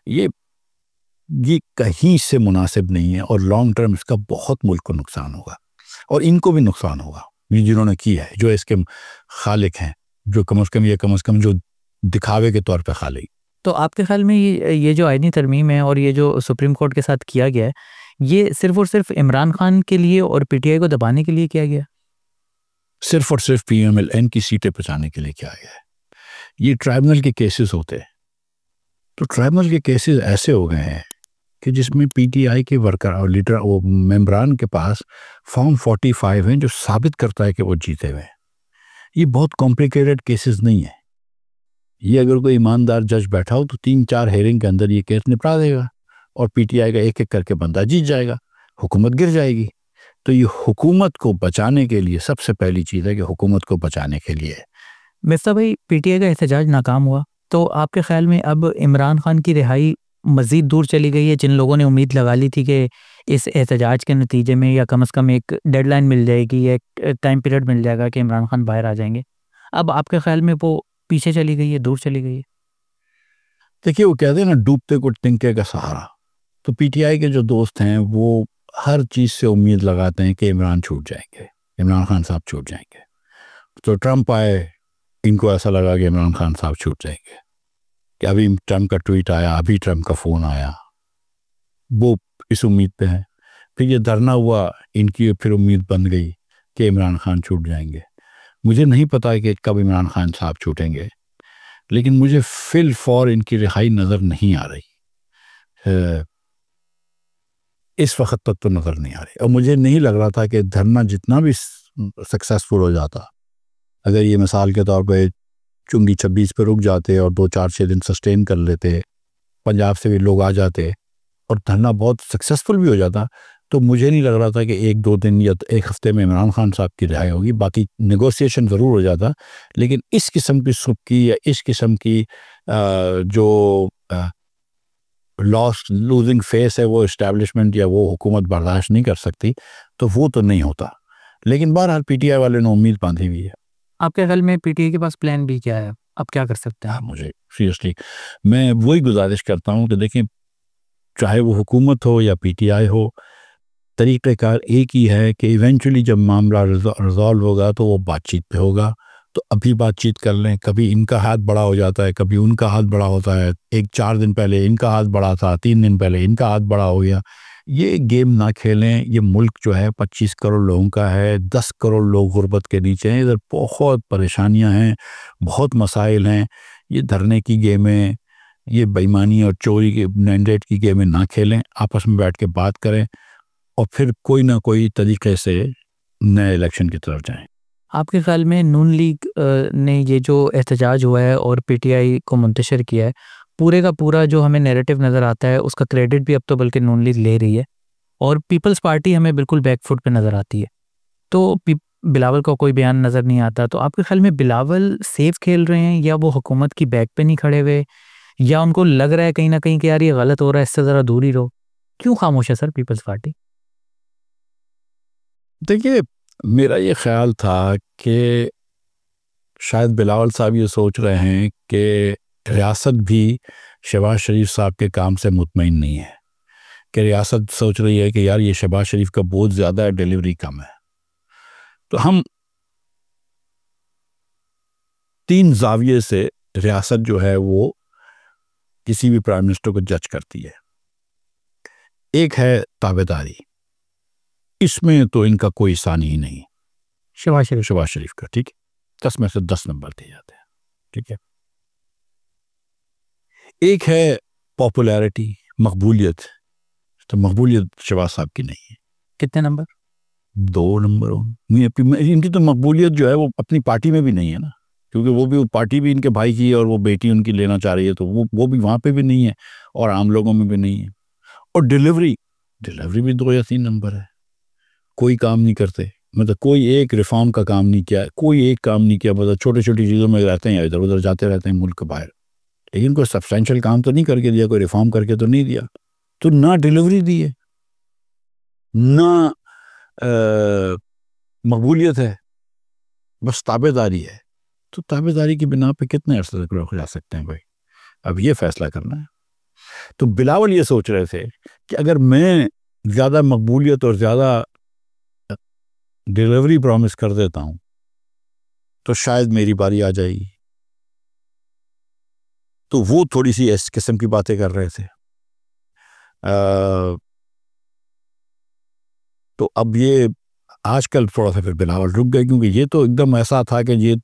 ये कहीं से मुनासिब नहीं है, और लॉन्ग टर्म इसका बहुत मुल्क को नुकसान होगा, और इनको भी नुकसान होगा, ये जिन्होंने की है, जो इसके खालिक हैं, जो कम से कम जो दिखावे के तौर पे खालिक। तो आपके ख्याल में ये जो आईनी तरमीम है और ये जो सुप्रीम कोर्ट के साथ किया गया है, ये सिर्फ और सिर्फ इमरान खान के लिए और पीटीआई को दबाने के लिए किया गया? सिर्फ और सिर्फ पीएमएलएन की सीटें बचाने के लिए किया गया है। ये ट्राइब्यूनल के केसेस होते हैं, तो ट्राइब्यूनल के केसेस ऐसे हो गए हैं कि जिसमें पीटीआई के वर्कर और लीडर, वो मेंबरान के पास फॉर्म 45 हैं जो साबित करता है कि वो जीते हुए हैं। ये बहुत कॉम्प्लिकेटेड केसेस नहीं है। ये अगर कोई ईमानदार जज बैठा हो तो 3-4 हेयरिंग के अंदर ये केस निपटा देगा, और पीटीआई का एक एक करके बंदा जीत जाएगा, हुकूमत गिर जाएगी। तो ये हुकूमत को बचाने के लिए सबसे पहली चीज़ है कि हुकूमत को बचाने के लिए। मिर्ज़ा भाई, पीटीआई का एहतजाज नाकाम हुआ, तो आपके ख्याल में अब इमरान खान की रिहाई मज़ीद दूर चली गई है? जिन लोगों ने उम्मीद लगा ली थी कि इस एहतजाज के नतीजे में या कम से कम एक डेडलाइन मिल जाएगी या एक टाइम पीरियड मिल जाएगा कि इमरान खान बाहर आ जाएंगे, अब आपके ख्याल में वो पीछे चली गई है, दूर चली गई है? देखिए, वो कहते हैं ना, डूबते को तिनके का सहारा। तो पीटीआई के जो दोस्त हैं वो हर चीज़ से उम्मीद लगाते हैं कि इमरान छूट जाएंगे, इमरान खान साहब छूट जाएंगे। तो ट्रंप आए, इनको ऐसा लगा कि इमरान खान साहब छूट जाएंगे, कि अभी ट्रंप का ट्वीट आया, अभी ट्रंप का फ़ोन आया, वो इस उम्मीद पे है। फिर ये धरना हुआ, इनकी फिर उम्मीद बन गई कि इमरान खान छूट जाएंगे। मुझे नहीं पता कि कब इमरान खान साहब छूटेंगे, लेकिन मुझे फिल फॉर इनकी रिहाई नज़र नहीं आ रही, इस वक्त तक तो नज़र नहीं आ रही। और मुझे नहीं लग रहा था कि धरना जितना भी सक्सेसफुल हो जाता, अगर ये मिसाल के तौर पे चुंगी 26 पे रुक जाते और 2-4-6 दिन सस्टेन कर लेते, पंजाब से भी लोग आ जाते और धरना बहुत सक्सेसफुल भी हो जाता, तो मुझे नहीं लग रहा था कि 1-2 दिन या 1 हफ्ते में इमरान खान साहब की रिहाई होगी। बाकी नेगोशिएशन ज़रूर हो जाता, लेकिन इस किस्म की सुबकी या इस किस्म की जो लॉस्ट लूजिंग फेस है वो इस्टेब्लिशमेंट या वो हुकूमत बर्दाश्त नहीं कर सकती, तो वो तो नहीं होता। लेकिन बहरहाल पीटीआई वाले ने उम्मीद बांधी हुई है। आपके ख्याल में पीटीआई के पास प्लान बी क्या है? अब क्या कर सकते हैं? मुझे सीरियसली मैं वही गुजारिश करता हूँ कि देखें, चाहे वो हुकूमत हो या पीटीआई हो, तरीक़ेकार एक ही है कि इवेंचुअली जब मामला रिजॉल्व होगा तो वो बातचीत पे होगा। तो अभी बातचीत कर लें, कभी इनका हाथ बड़ा हो जाता है, कभी उनका हाथ बड़ा होता है। 4 दिन पहले इनका हाथ बड़ा था, 3 दिन पहले इनका हाथ बड़ा हो गया। ये गेम ना खेलें। ये मुल्क जो है 25 करोड़ लोगों का है, 10 करोड़ लोग गुर्बत के नीचे हैं, इधर बहुत परेशानियां हैं, बहुत मसाइल हैं। ये धरने की गेमें, ये बेईमानी और चोरी के मैंडेट की गेमें ना खेलें, आपस में बैठ के बात करें और फिर कोई ना कोई तरीके से नए इलेक्शन की तरफ जाएं। आपके ख्याल में नून लीग ने ये जो एहतजाज हुआ है और पीटीआई को मुंतशिर किया है, पूरे का पूरा जो हमें नैरेटिव नज़र आता है उसका क्रेडिट भी अब तो बल्कि नून लीग ले रही है, और पीपल्स पार्टी हमें बिल्कुल बैकफुट पे नज़र आती है। तो बिलावल का कोई बयान नज़र नहीं आता। तो आपके ख्याल में बिलावल सेफ खेल रहे हैं, या वो हुकूमत की बैक पे नहीं खड़े हुए, या उनको लग रहा है कहीं ना कहीं कि यार ये गलत हो रहा है, इससे ज़रा दूर ही रहो? क्यों खामोश है सर पीपल्स पार्टी? देखिए, मेरा ये ख्याल था कि शायद बिलावल साहब ये सोच रहे हैं कि रियासत भी शहबाज शरीफ साहब के काम से मुतमईन नहीं है, कि रियासत सोच रही है कि यार ये शहबाज शरीफ का बोझ ज़्यादा है, डिलीवरी कम है। तो हम 3 जाविये से रियासत जो है वो किसी भी प्राइम मिनिस्टर को जज करती है। एक है ताबेदारी, इसमें तो इनका कोई सानी ही नहीं, शहबाज शरीफ का, ठीक है, 10 में से 10 नंबर दिए जाते हैं, ठीक है। एक है पॉपुलैरिटी, मकबूलियत, तो मकबूलियत शहबाज साहब की नहीं है। कितने नंबर? 2 नंबर। इनकी तो मकबूलियत जो है वो अपनी पार्टी में भी नहीं है ना, क्योंकि वो भी पार्टी भी इनके भाई की है और वो बेटी उनकी लेना चाह रही है, तो वो भी वहाँ पे भी नहीं है और आम लोगों में भी नहीं है। और डिलीवरी भी 2 या 3 नंबर है। कोई काम नहीं करते, मतलब कोई एक रिफॉर्म का काम नहीं किया, कोई एक काम नहीं किया, मतलब छोटी छोटी चीज़ों में रहते हैं, इधर उधर जाते रहते हैं मुल्क के बाहर, लेकिन कोई सब्सटेंशियल काम तो नहीं करके दिया, कोई रिफॉर्म करके तो नहीं दिया। तो ना डिलीवरी दी है, ना मकबूलियत है, बस ताबेदारी है। तो ताबेदारी की बिना पे कितने अरसे तक रोक जा सकते हैं भाई? अब ये फैसला करना है। तो बिलावल ये सोच रहे थे कि अगर मैं ज़्यादा मकबूलियत और ज़्यादा डिलीवरी प्रॉमिस कर देता हूँ तो शायद मेरी बारी आ जाएगी। तो वो थोड़ी सी इस किस्म की बातें कर रहे थे। तो अब ये आजकल थोड़ा सा फिर बिलावल रुक गए, क्योंकि ये तो एकदम ऐसा था कि ये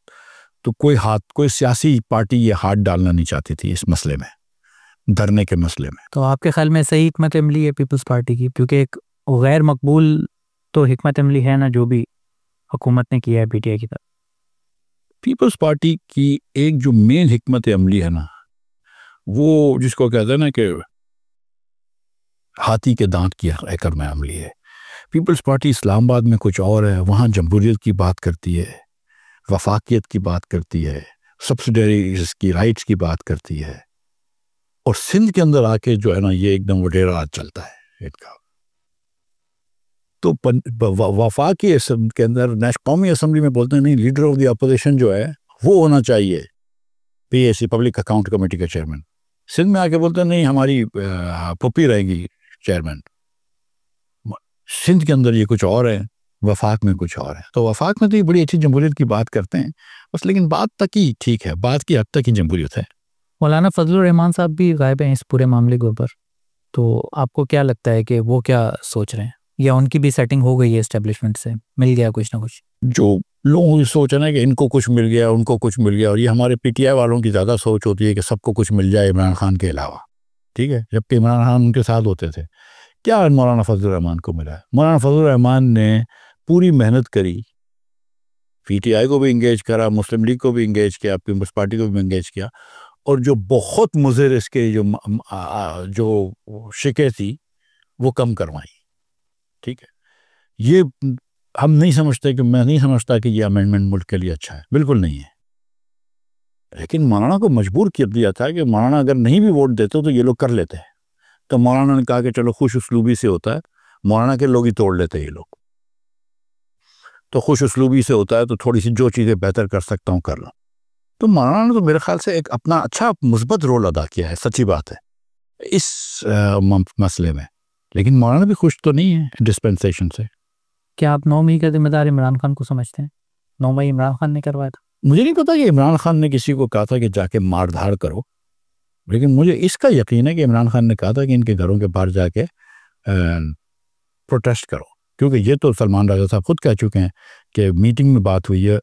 तो कोई सियासी पार्टी ये हाथ डालना नहीं चाहती थी इस मसले में, धरने के मसले में। तो आपके ख्याल में सही हिकमत अमली है पीपल्स पार्टी की? क्योंकि एक गैर मकबूल तो हिकमत अमली है ना जो भी हुकूमत ने किया है पीटीआई की तरफ। पीपल्स पार्टी की एक जो मेन हिकमत अमली है ना, वो जिसको कहते हैं ना कि हाथी के दांत की हैकर में अमली है। पीपल्स पार्टी इस्लामाबाद में कुछ और है, वहाँ जमहूरियत की बात करती है, वफाकियत की बात करती है, सब्सिडरीज की राइट्स की बात करती है, और सिंध के अंदर आके जो है ना ये एकदम वडेरा राज चलता है इनका। तो वफाकी असम के अंदर कौमी असम्बली में बोलते हैं नहीं, लीडर ऑफ द अपोजिशन जो है वो होना चाहिए पीएसी, पब्लिक अकाउंट कमेटी का चेयरमैन। सिंध में आके बोलते हैं नहीं, हमारी पप्पी रहेगी चेयरमैन। सिंध के अंदर ये कुछ और है, वफाक में कुछ और है। तो वफाक में तो ये बड़ी अच्छी जमहूरियत की बात करते हैं बस, लेकिन बात तक ही ठीक है, बात की हद तक ही जमहूरियत है। मौलाना फजलुर रहमान साहब भी गायब हैं इस पूरे मामले के ऊपर, तो आपको क्या लगता है कि वो क्या सोच रहे हैं, या उनकी भी सेटिंग हो गई है एस्टेब्लिशमेंट से, मिल गया कुछ ना कुछ? जो लोगों की सोच है ना कि इनको कुछ मिल गया, उनको कुछ मिल गया, और ये हमारे पीटीआई वालों की ज़्यादा सोच होती है कि सबको कुछ मिल जाए इमरान खान के अलावा, ठीक है, जबकि इमरान खान उनके साथ होते थे। क्या मौलाना फजलुर रहमान को मिला है? मौलाना फजलुर रहमान ने पूरी मेहनत करी, पीटीआई को भी इंगेज करा, मुस्लिम लीग को भी इंगेज किया, पीपल्स पार्टी को भी इंगेज किया, और जो बहुत मुज़र इसके जो शिकें थी वो कम करवाई, ठीक है। ये हम नहीं समझते कि मैं नहीं समझता कि ये अमेंडमेंट मुल्क के लिए अच्छा है, बिल्कुल नहीं है, लेकिन मौलाना को मजबूर कर दिया था कि मौलाना अगर नहीं भी वोट देते तो ये लोग कर लेते हैं। तो मौलाना ने कहा कि चलो खुश उसलूबी से होता है, मौलाना के लोग ही तोड़ लेते हैं ये लोग, तो खुश उसलूबी से होता है तो थोड़ी सी जो चीज़ें बेहतर कर सकता हूँ कर लो। तो मौलाना ने तो मेरे ख्याल से एक अपना अच्छा मुस्बत रोल अदा किया है, सच्ची बात है, इस मसले में। लेकिन मौलाना भी खुश तो नहीं है डिस्पेंसेशन से। क्या आप 9 मई का जिम्मेदार इमरान खान को समझते हैं? 9 मई इमरान खान ने करवाया था। मुझे नहीं पता कि इमरान खान ने किसी को कहा था कि जाके मार धाड़ करो, लेकिन मुझे इसका यकीन है कि इमरान खान ने कहा था कि इनके घरों के बाहर जाके प्रोटेस्ट करो, क्योंकि ये तो सलमान राजा साहब खुद कह चुके हैं कि मीटिंग में बात हुई है,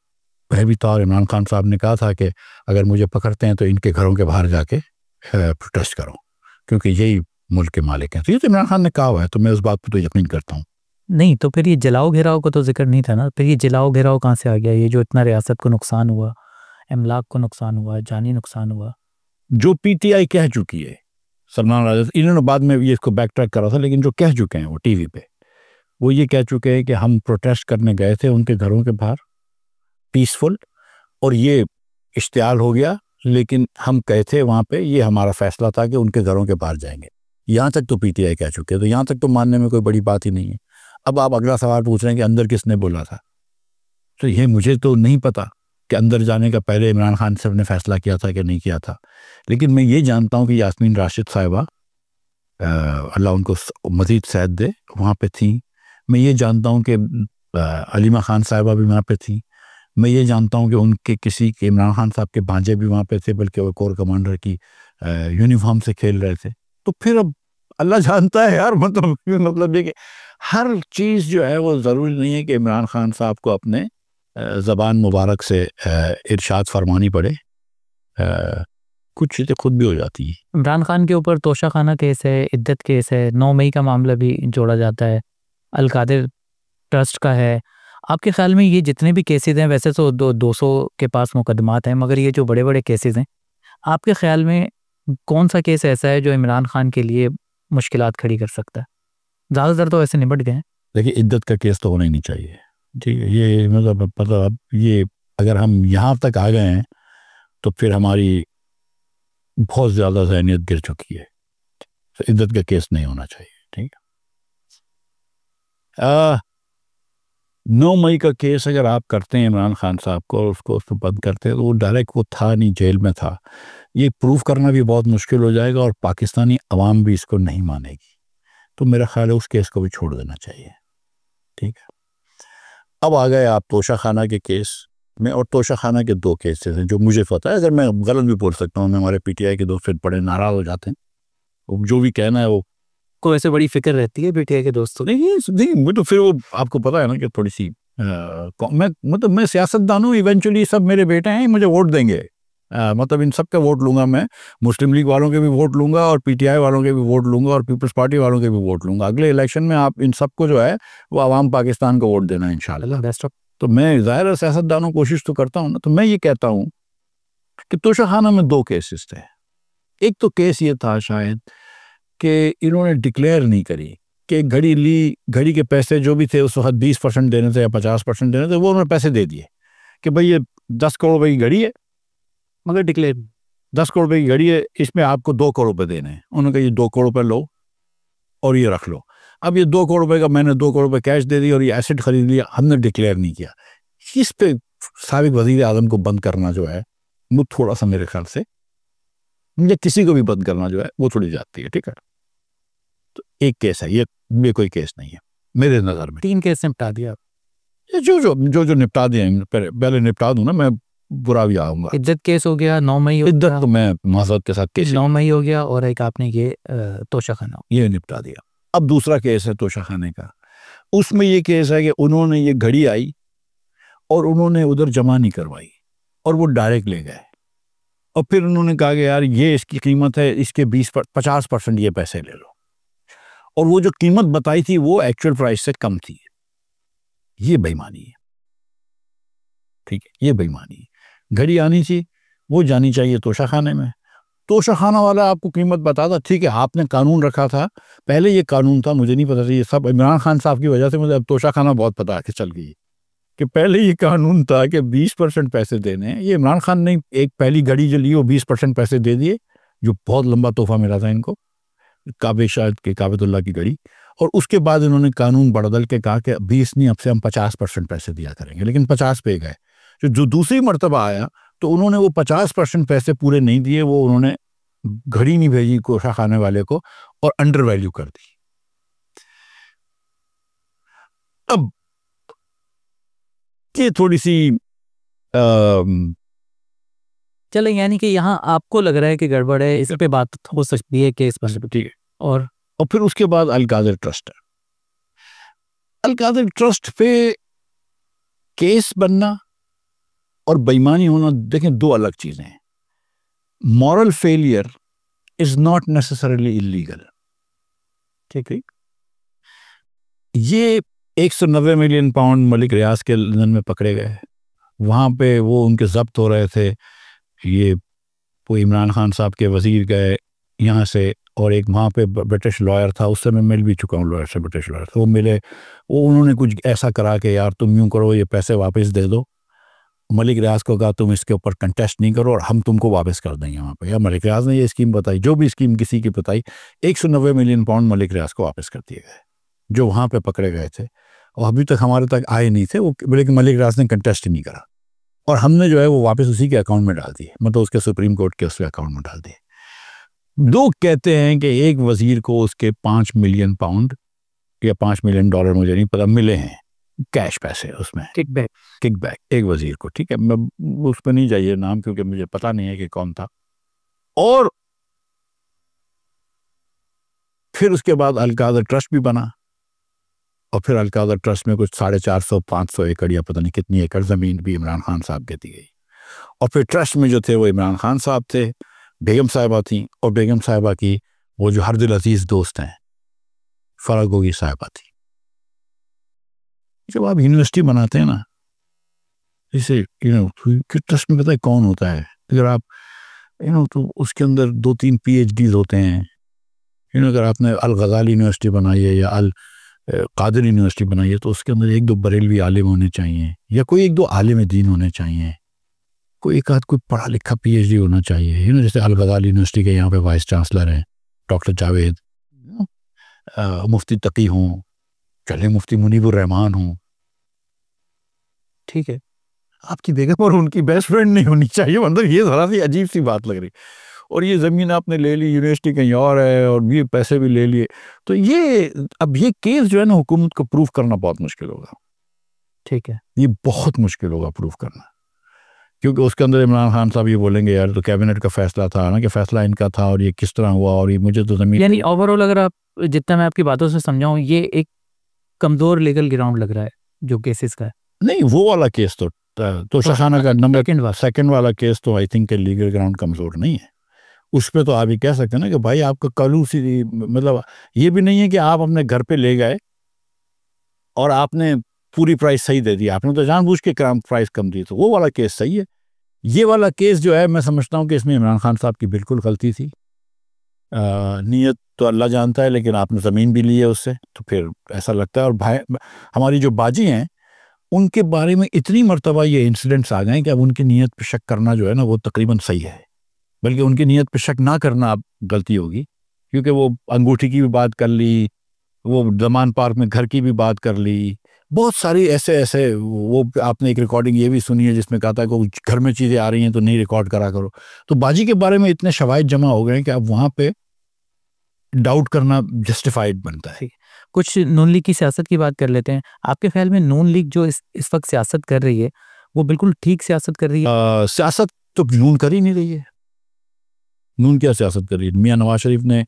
बहवी तौर इमरान खान साहब ने कहा था कि अगर मुझे पकड़ते हैं तो इनके घरों के बाहर जाके प्रोटेस्ट करो, क्योंकि यही मुल्क के मालिक हैं। तो ये तो इमरान खान ने कहा हुआ है, तो मैं उस बात पर तो यकीन करता हूँ। नहीं तो फिर ये जलाओ घेराव का तो जिक्र नहीं था ना, फिर ये जलाओ घेराव कहाँ से आ गया? ये जो इतना रियासत को नुकसान हुआ, अमलाक को नुकसान हुआ, जानी नुकसान हुआ, जो पीटीआई कह चुकी है, सलमान राजा इन्होंने बाद में ये इसको बैक ट्रैक करा था, लेकिन जो कह चुके हैं वो टीवी पे, वो ये कह चुके हैं कि हम प्रोटेस्ट करने गए थे उनके घरों के बाहर पीसफुल, और ये इश्तियाल हो गया, लेकिन हम कहे थे वहाँ पे ये हमारा फैसला था कि उनके घरों के बाहर जाएंगे। यहाँ तक तो पीटीआई कह चुके हैं, तो यहाँ तक तो मानने में कोई बड़ी बात ही नहीं है। अब आप अगला सवाल पूछ रहे हैं कि अंदर किसने बोला था, तो ये मुझे तो नहीं पता कि अंदर जाने का पहले इमरान खान साहब ने फैसला किया था कि नहीं किया था, लेकिन मैं ये जानता हूँ कि यास्मीन राशिद साहिबा, अल्लाह उनको मज़ीद सेहत दे, वहाँ पे थी। मैं ये जानता हूँ कि अलीमा खान साहिबा भी वहाँ पे थी। मैं ये जानता हूँ कि उनके किसी के इमरान खान साहब के भांजे भी वहाँ पे थे, बल्कि वो कोर कमांडर की यूनिफॉर्म से खेल रहे थे। तो फिर अब अल्लाह जानता है यार, मतलब ये कि हर चीज़ जो है वो ज़रूरी नहीं है कि इमरान खान साहब को अपने ज़बान मुबारक से इरशाद फरमानी पड़े, कुछ चीज़ें खुद भी हो जाती है। इमरान खान के ऊपर तोशाखाना केस है, इद्दत केस है, 9 मई का मामला भी जोड़ा जाता है, अलकादिर ट्रस्ट का है। आपके ख्याल में ये जितने भी केसेस हैं, वैसे तो 200 के पास मुकदमात हैं, मगर ये जो बड़े बड़े केसेस हैं, आपके ख्याल में कौन सा केस ऐसा है जो इमरान खान के लिए मुश्किलात खड़ी कर सकता है? ज़्यादातर तो ऐसे निपट गए हैं। देखिए इद्दत का केस तो होना ही नहीं चाहिए, ठीक है। ये मतलब ये अगर हम यहाँ तक आ गए हैं तो फिर हमारी बहुत ज़्यादा ज़हनियत गिर चुकी है। तो इद्दत का केस नहीं होना चाहिए, ठीक है। 9 मई का केस अगर आप करते हैं इमरान खान साहब को और उसको बंद करते हैं, तो वो डायरेक्ट वो था नहीं, जेल में था। ये प्रूव करना भी बहुत मुश्किल हो जाएगा और पाकिस्तानी अवाम भी इसको नहीं मानेगी। तो मेरा ख्याल है उस केस को भी छोड़ देना चाहिए, ठीक है। अब आ गए आप तोशा खाना के केस में, और तोशा खाना के 2 केसेस हैं जो मुझे पता है, अगर मैं गलत भी बोल सकता हूँ, हमारे पीटीआई के दोस्त फिर बड़े नाराज़ हो जाते हैं। वो जो भी कहना है वो को ऐसे बड़ी फिक्र रहती है पीटीआई के दोस्तों की। नहीं, वो तो फिर वो आपको पता है ना कि थोड़ी सी मैं सियासतदान हूँ, इवेंचुअली सब मेरे बेटे हैं, मुझे वोट देंगे। मतलब इन सब का वोट लूंगा मैं, मुस्लिम लीग वालों के भी वोट लूंगा और पीटीआई वालों के भी वोट लूंगा और पीपल्स पार्टी वालों के भी वोट लूंगा। अगले इलेक्शन में आप इन सबको जो है वो अवाम पाकिस्तान को वोट देना है इंशाल्लाह। Best of. तो मैं ज़ाहिर सियासतदानों कोशिश तो करता हूँ ना, तो मैं ये कहता हूँ कि तोशा खाना में 2 केसेस थे। एक तो केस ये था शायद कि इन्होंने डिक्लेयर नहीं करी कि घड़ी ली, घड़ी के पैसे जो भी थे उस वक्त 20% देने थे या 50% देने थे, वो उन्होंने पैसे दे दिए कि भाई ये 10 करोड़ रुपए की घड़ी है, मगर डिक्लेयर 10 करोड़ रुपए की घड़ी है, इसमें आपको 2 करोड़ रुपए देने हैं। उन्होंने कहा ये 2 करोड़ रुपए लो और ये रख लो। अब ये 2 करोड़ रुपए का मैंने 2 करोड़ रुपए कैश दे दिया और ये एसेट खरीद लिया, हमने डिक्लेयर नहीं किया। इस पे साबिक वजीर आजम को बंद करना जो है वो थोड़ा सा मेरे ख्याल से, या किसी को भी बंद करना जो है वो थोड़ी जाती है, ठीक है। तो एक केस है ये कोई केस नहीं है मेरे नज़र में। 3 केस निपटा दिया। ये जो निपटा दिए पहले निपटा दूं ना, मैं बुरा भी आऊंगा। इद्दत केस हो गया, 9 मई हो इद्दत गया, तो मैं माजरत के साथ केस 9 मई हो गया, और एक आपने ये तोशा खाना ये निपटा दिया। अब दूसरा केस है तोशा खाने का। उसमें ये केस है कि उन्होंने ये घड़ी आई और उन्होंने उधर जमा नहीं करवाई और वो डायरेक्ट ले गए, और फिर उन्होंने कहा कि यार ये इसकी कीमत है, इसके 50% ये पैसे ले लो, और वो जो कीमत बताई थी वो एक्चुअल प्राइस से कम थी। ये बेईमानी है, ठीक है, ये बेईमानी है। घड़ी आनी थी, वो जानी चाहिए तोशा खाने में। तोशा खाना वाला आपको कीमत बताता, ठीक है, आपने कानून रखा था, पहले ये कानून था, मुझे नहीं पता था, ये सब इमरान खान साहब की वजह से मुझे अब तोशा खाना बहुत पता है कि चल गई कि पहले ये कानून था कि 20% पैसे देने हैं। ये इमरान खान ने एक पहली घड़ी जो ली वो 20% पैसे दे दिए, जो बहुत लंबा तोहफा मिला था इनको, काबे शायद के काबेतुल्लाह की घड़ी। और उसके बाद इन्होंने कानून बदल के कहा कि 20 नहीं, अब से हम 50% पैसे दिया करेंगे, लेकिन 50 पे गए। जो दूसरी मर्तबा आया तो उन्होंने वो 50% पैसे पूरे नहीं दिए, वो उन्होंने घड़ी नहीं भेजी तोशा खाने वाले को और अंडर वैल्यू कर दी। अब ये थोड़ी सी चले, यानी कि यहाँ आपको लग रहा है कि गड़बड़ है, इस पे बात हो सकती है केस पर, ठीक है। और फिर उसके बाद अल-कादिर ट्रस्ट है। अल-कादिर ट्रस्ट पे केस बनना और बेईमानी होना, देखें, 2 अलग चीजें हैं। Moral failure is not necessarily illegal, ठीक है। ये 190 मिलियन पाउंड मलिक रियाज के लंदन में पकड़े गए, वहां पे वो उनके जब्त हो रहे थे। ये वो इमरान खान साहब के वजीर गए यहाँ से, और एक वहाँ पे ब्रिटिश लॉयर था, उससे मैं मिल भी चुका हूँ, लॉयर से, ब्रिटिश लॉयर से वो मिले। वो उन्होंने कुछ ऐसा करा कि यार तुम यूँ करो, ये पैसे वापस दे दो। मलिक रियाज को कहा तुम इसके ऊपर कंटेस्ट नहीं करो और हम तुमको वापस कर देंगे वहाँ पे। या मलिक रियाज ने ये स्कीम बताई, जो भी स्कीम किसी की बताई, 190 मिलियन पाउंड मलिक रियाज को वापस कर दिए गए जो वहाँ पे पकड़े गए थे, और अभी तक हमारे तक आए नहीं थे वो, लेकिन मलिक रियाज ने कंटेस्ट ही नहीं करा, और हमने जो है वो वापस उसी के अकाउंट में डाल दिए, मतलब उसके सुप्रीम कोर्ट के उसके अकाउंट में डाल दिए। लोग कहते हैं कि एक वजीर को उसके 5 मिलियन पाउंड या 5 मिलियन डॉलर, मुझे नहीं पता, मिले हैं कैश पैसे, उसमें किकबैक एक वजीर को, ठीक है। मैं उस पर नहीं जाइए नाम, क्योंकि मुझे पता नहीं है कि कौन था। और फिर उसके बाद अल-कादिर ट्रस्ट भी बना, और फिर अल-कादिर ट्रस्ट में कुछ 450-500 एकड़ या पता नहीं कितनी एकड़ ज़मीन भी इमरान खान साहब के दी गई। और फिर ट्रस्ट में जो थे वो इमरान खान साहब थे, बेगम साहिबा थी, और बेगम साहिबा की वो जो हरदिल अजीज़ दोस्त हैं फराह गोगी साहिबा थी। जब आप यूनिवर्सिटी बनाते हैं ना, जैसे ट्रस्ट में पता है कौन होता है, अगर आप तो उसके अंदर 2-3 PhDs होते हैं। अगर आपने अल-गज़ाली यूनिवर्सिटी बनाई है या कादिर यूनिवर्सिटी बनाई है तो उसके अंदर 1-2 बरेलवी आलिम होने चाहिए, या कोई 1-2 आलिम दीन होने चाहिए, कोई एक आध कोई पढ़ा लिखा PhD होना चाहिए। जैसे अल-गज़ाली यूनिवर्सिटी के यहाँ पे वाइस चांसलर हैं डॉक्टर जावेद, मुफ्ती तकी हों, चले मुफ्ती मुनीबुर रहमान हों, ठीक है, आपकी बेगम और उनकी बेस्ट फ्रेंड नहीं होनी चाहिए। मतलब ये ज़रा सी अजीब सी बात लग रही। और ये ज़मीन आपने ले ली, यूनिवर्सिटी कहीं और है, और ये पैसे भी ले लिए, तो ये अब ये केस जो है ना हुकूमत को प्रूफ करना बहुत मुश्किल होगा। ठीक है, ये बहुत मुश्किल होगा प्रूफ करना, क्योंकि उसके अंदर इमरान खान साहब ये बोलेंगे यार तो कैबिनेट का फैसला था ना, कि फैसला इनका था और ये किस तरह हुआ, और ये मुझे तो ज़मीन, यानी ओवरऑल अगर आप जितना मैं आपकी बातों से समझाऊं, ये एक कमज़ोर लीगल ग्राउंड लग रहा है जो केसेस का है। नहीं वो वाला केस तो शाखाना का नंबर सेकंड वाला केस तो आई थिंक लीगल ग्राउंड कमज़ोर नहीं है। उस पर तो आप ये कह सकते हैं ना कि भाई आपका कलूसी, मतलब ये भी नहीं है कि आप अपने घर पे ले गए और आपने पूरी प्राइस सही दे दी, आपने तो जानबूझ के प्राइस कम दी, तो वो वाला केस सही है। ये वाला केस जो है मैं समझता हूँ कि इसमें इमरान खान साहब की बिल्कुल गलती थी। नीयत तो अल्लाह जानता है, लेकिन आपने ज़मीन भी ली है उससे, तो फिर ऐसा लगता है। और भाई हमारी जो बाजी हैं उनके बारे में इतनी मर्तबा ये इंसिडेंट्स आ गए कि अब उनकी नीयत पे शक करना जो है ना वो तकरीबन सही है, बल्कि उनकी नीयत पे शक ना करना अब गलती होगी, क्योंकि वो अंगूठी की भी बात कर ली, वो दमान पार्क में घर की भी बात कर ली, बहुत सारी ऐसे वो आपने एक रिकॉर्डिंग ये भी सुनी है जिसमें कहा था कि घर में चीज़ें आ रही हैं तो नहीं रिकॉर्ड करा करो। तो बाजी के बारे में इतने शवाहिद जमा हो गए कि अब वहाँ पे डाउट करना जस्टिफाइड बनता है। कुछ नून लीग की सियासत की बात कर लेते हैं। आपके ख्याल में नून लीग जो इस वक्त सियासत कर रही है वो बिल्कुल ठीक सियासत कर रही है? सियासत तो नून कर ही नहीं रही है। नून क्या सियासत कर रही है? मियां नवाज शरीफ ने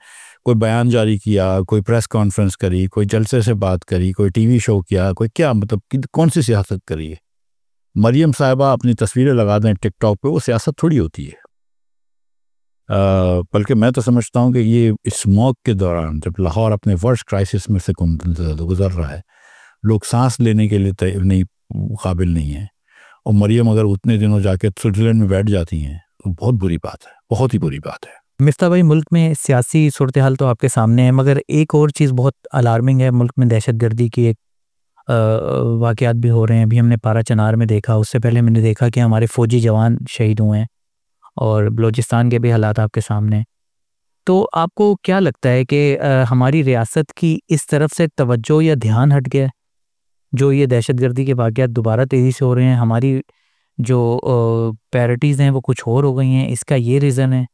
कोई बयान जारी किया, कोई प्रेस कॉन्फ्रेंस करी, कोई जलसे से बात करी, कोई टीवी शो किया, कोई क्या, मतलब कौन सी सियासत करी है? मरियम साहिबा अपनी तस्वीरें लगा दें टिकटॉक पे, वो सियासत थोड़ी होती है। बल्कि मैं तो समझता हूँ कि ये स्मॉग के दौरान जब लाहौर अपने वर्स्ट क्राइसिस में से गुजर रहा है, लोग सांस लेने के लिए नहीं काबिल नहीं है, और मरियम अगर उतने दिनों जाके स्विट्ज़रलैंड में बैठ जाती हैं तो बहुत बुरी बात है, बहुत ही बुरी बात है। मिफ्ता भाई, मुल्क में सियासी सूरत हाल तो आपके सामने है, मगर एक और चीज़ बहुत अलार्मिंग है। मुल्क में दहशतगर्दी की एक वाक़यात भी हो रहे हैं। अभी हमने पारा चनार में देखा, उससे पहले मैंने देखा कि हमारे फ़ौजी जवान शहीद हुए हैं, और बलूचिस्तान के भी हालात आपके सामने। तो आपको क्या लगता है कि हमारी रियासत की इस तरफ से तवज्जो या ध्यान हट गया है? जो ये दहशतगर्दी के वाक़यात दोबारा तेज़ी से हो रहे हैं, हमारी जो प्रायोरिटीज़ हैं वो कुछ और हो गई हैं, इसका ये रीज़न है,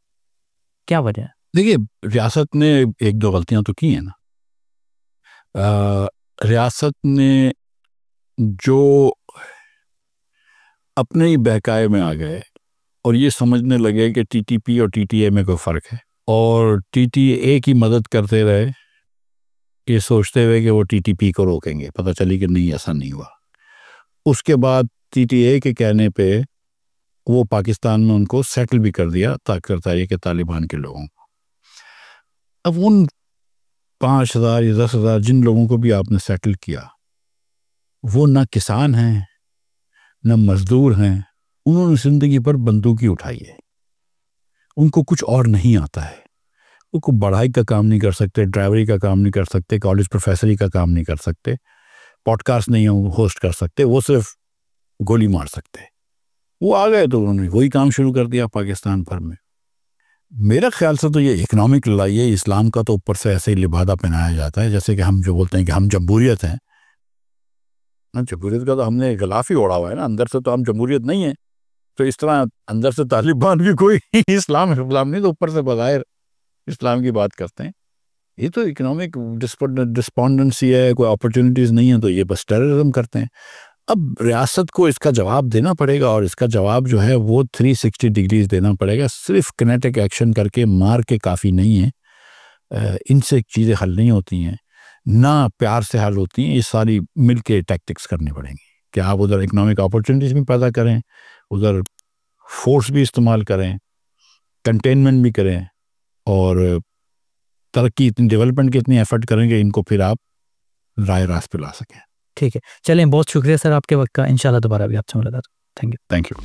क्या वजह है? देखिए, रियासत ने 1-2 गलतियां तो की हैं ना। रियासत ने जो अपने ही बहकाए में आ गए और ये समझने लगे कि TTP और TTA में कोई फ़र्क है, और TTA की मदद करते रहे ये सोचते हुए कि वो TTP को रोकेंगे। पता चली कि नहीं, ऐसा नहीं हुआ। उसके बाद TTA के कहने पे वो पाकिस्तान में उनको सेटल भी कर दिया ताकि के तालिबान के लोगों को। अब उन 5,000 या 10,000 जिन लोगों को भी आपने सेटल किया, वो ना किसान हैं न मजदूर हैं, उन्होंने ज़िंदगी पर बंदूकी उठाई है, उनको कुछ और नहीं आता है। वो कोई बढ़ाई का काम नहीं कर सकते, ड्राइवरी का काम नहीं कर सकते, कॉलेज प्रोफेसरी का काम नहीं कर सकते, पॉडकास्ट नहीं होस्ट कर सकते, वो सिर्फ गोली मार सकते। वो आ गए तो उन्होंने वही काम शुरू कर दिया पाकिस्तान भर में। मेरा ख्याल से तो ये इकनॉमिक लड़ाई है। इस्लाम का तो ऊपर से ऐसे ही लिबादा पहनाया जाता है, जैसे कि हम जो बोलते हैं कि हम जमहूरियत हैं ना, जमहूरियत का तो हमने गिलाफ ही ओढ़ा हुआ है ना, अंदर से तो हम जमहूरियत नहीं है। तो इस तरह अंदर से तालिबान भी कोई इस्लाम नहीं, तो ऊपर से बग़ैर इस्लाम की बात करते हैं। ये तो इकोनॉमिक डिस्पोंडेंसी है, कोई अपॉर्चुनिटीज़ नहीं है, तो ये बस टेररिज्म करते हैं। अब रियासत को इसका जवाब देना पड़ेगा, और इसका जवाब जो है वो 360 डिग्रीज देना पड़ेगा। सिर्फ किनेटिक एक्शन करके मार के काफ़ी नहीं है, इनसे चीज़ें हल नहीं होती हैं, ना प्यार से हल होती हैं। ये सारी मिल के टैक्टिक्स करनी पड़ेंगी कि आप उधर इकोनॉमिक अपॉर्चुनिटीज़ भी पैदा करें, उधर फोर्स भी इस्तेमाल करें, कंटेनमेंट भी करें, और तरक्की इतनी डेवलपमेंट के इतनी एफर्ट करेंगे इनको फिर आप राय रास्त पे ला सकें। ठीक है, चलें, बहुत शुक्रिया सर आपके वक्त का। इंशाल्लाह दोबारा भी आपसे मुलाकात। Thank you. Thank you.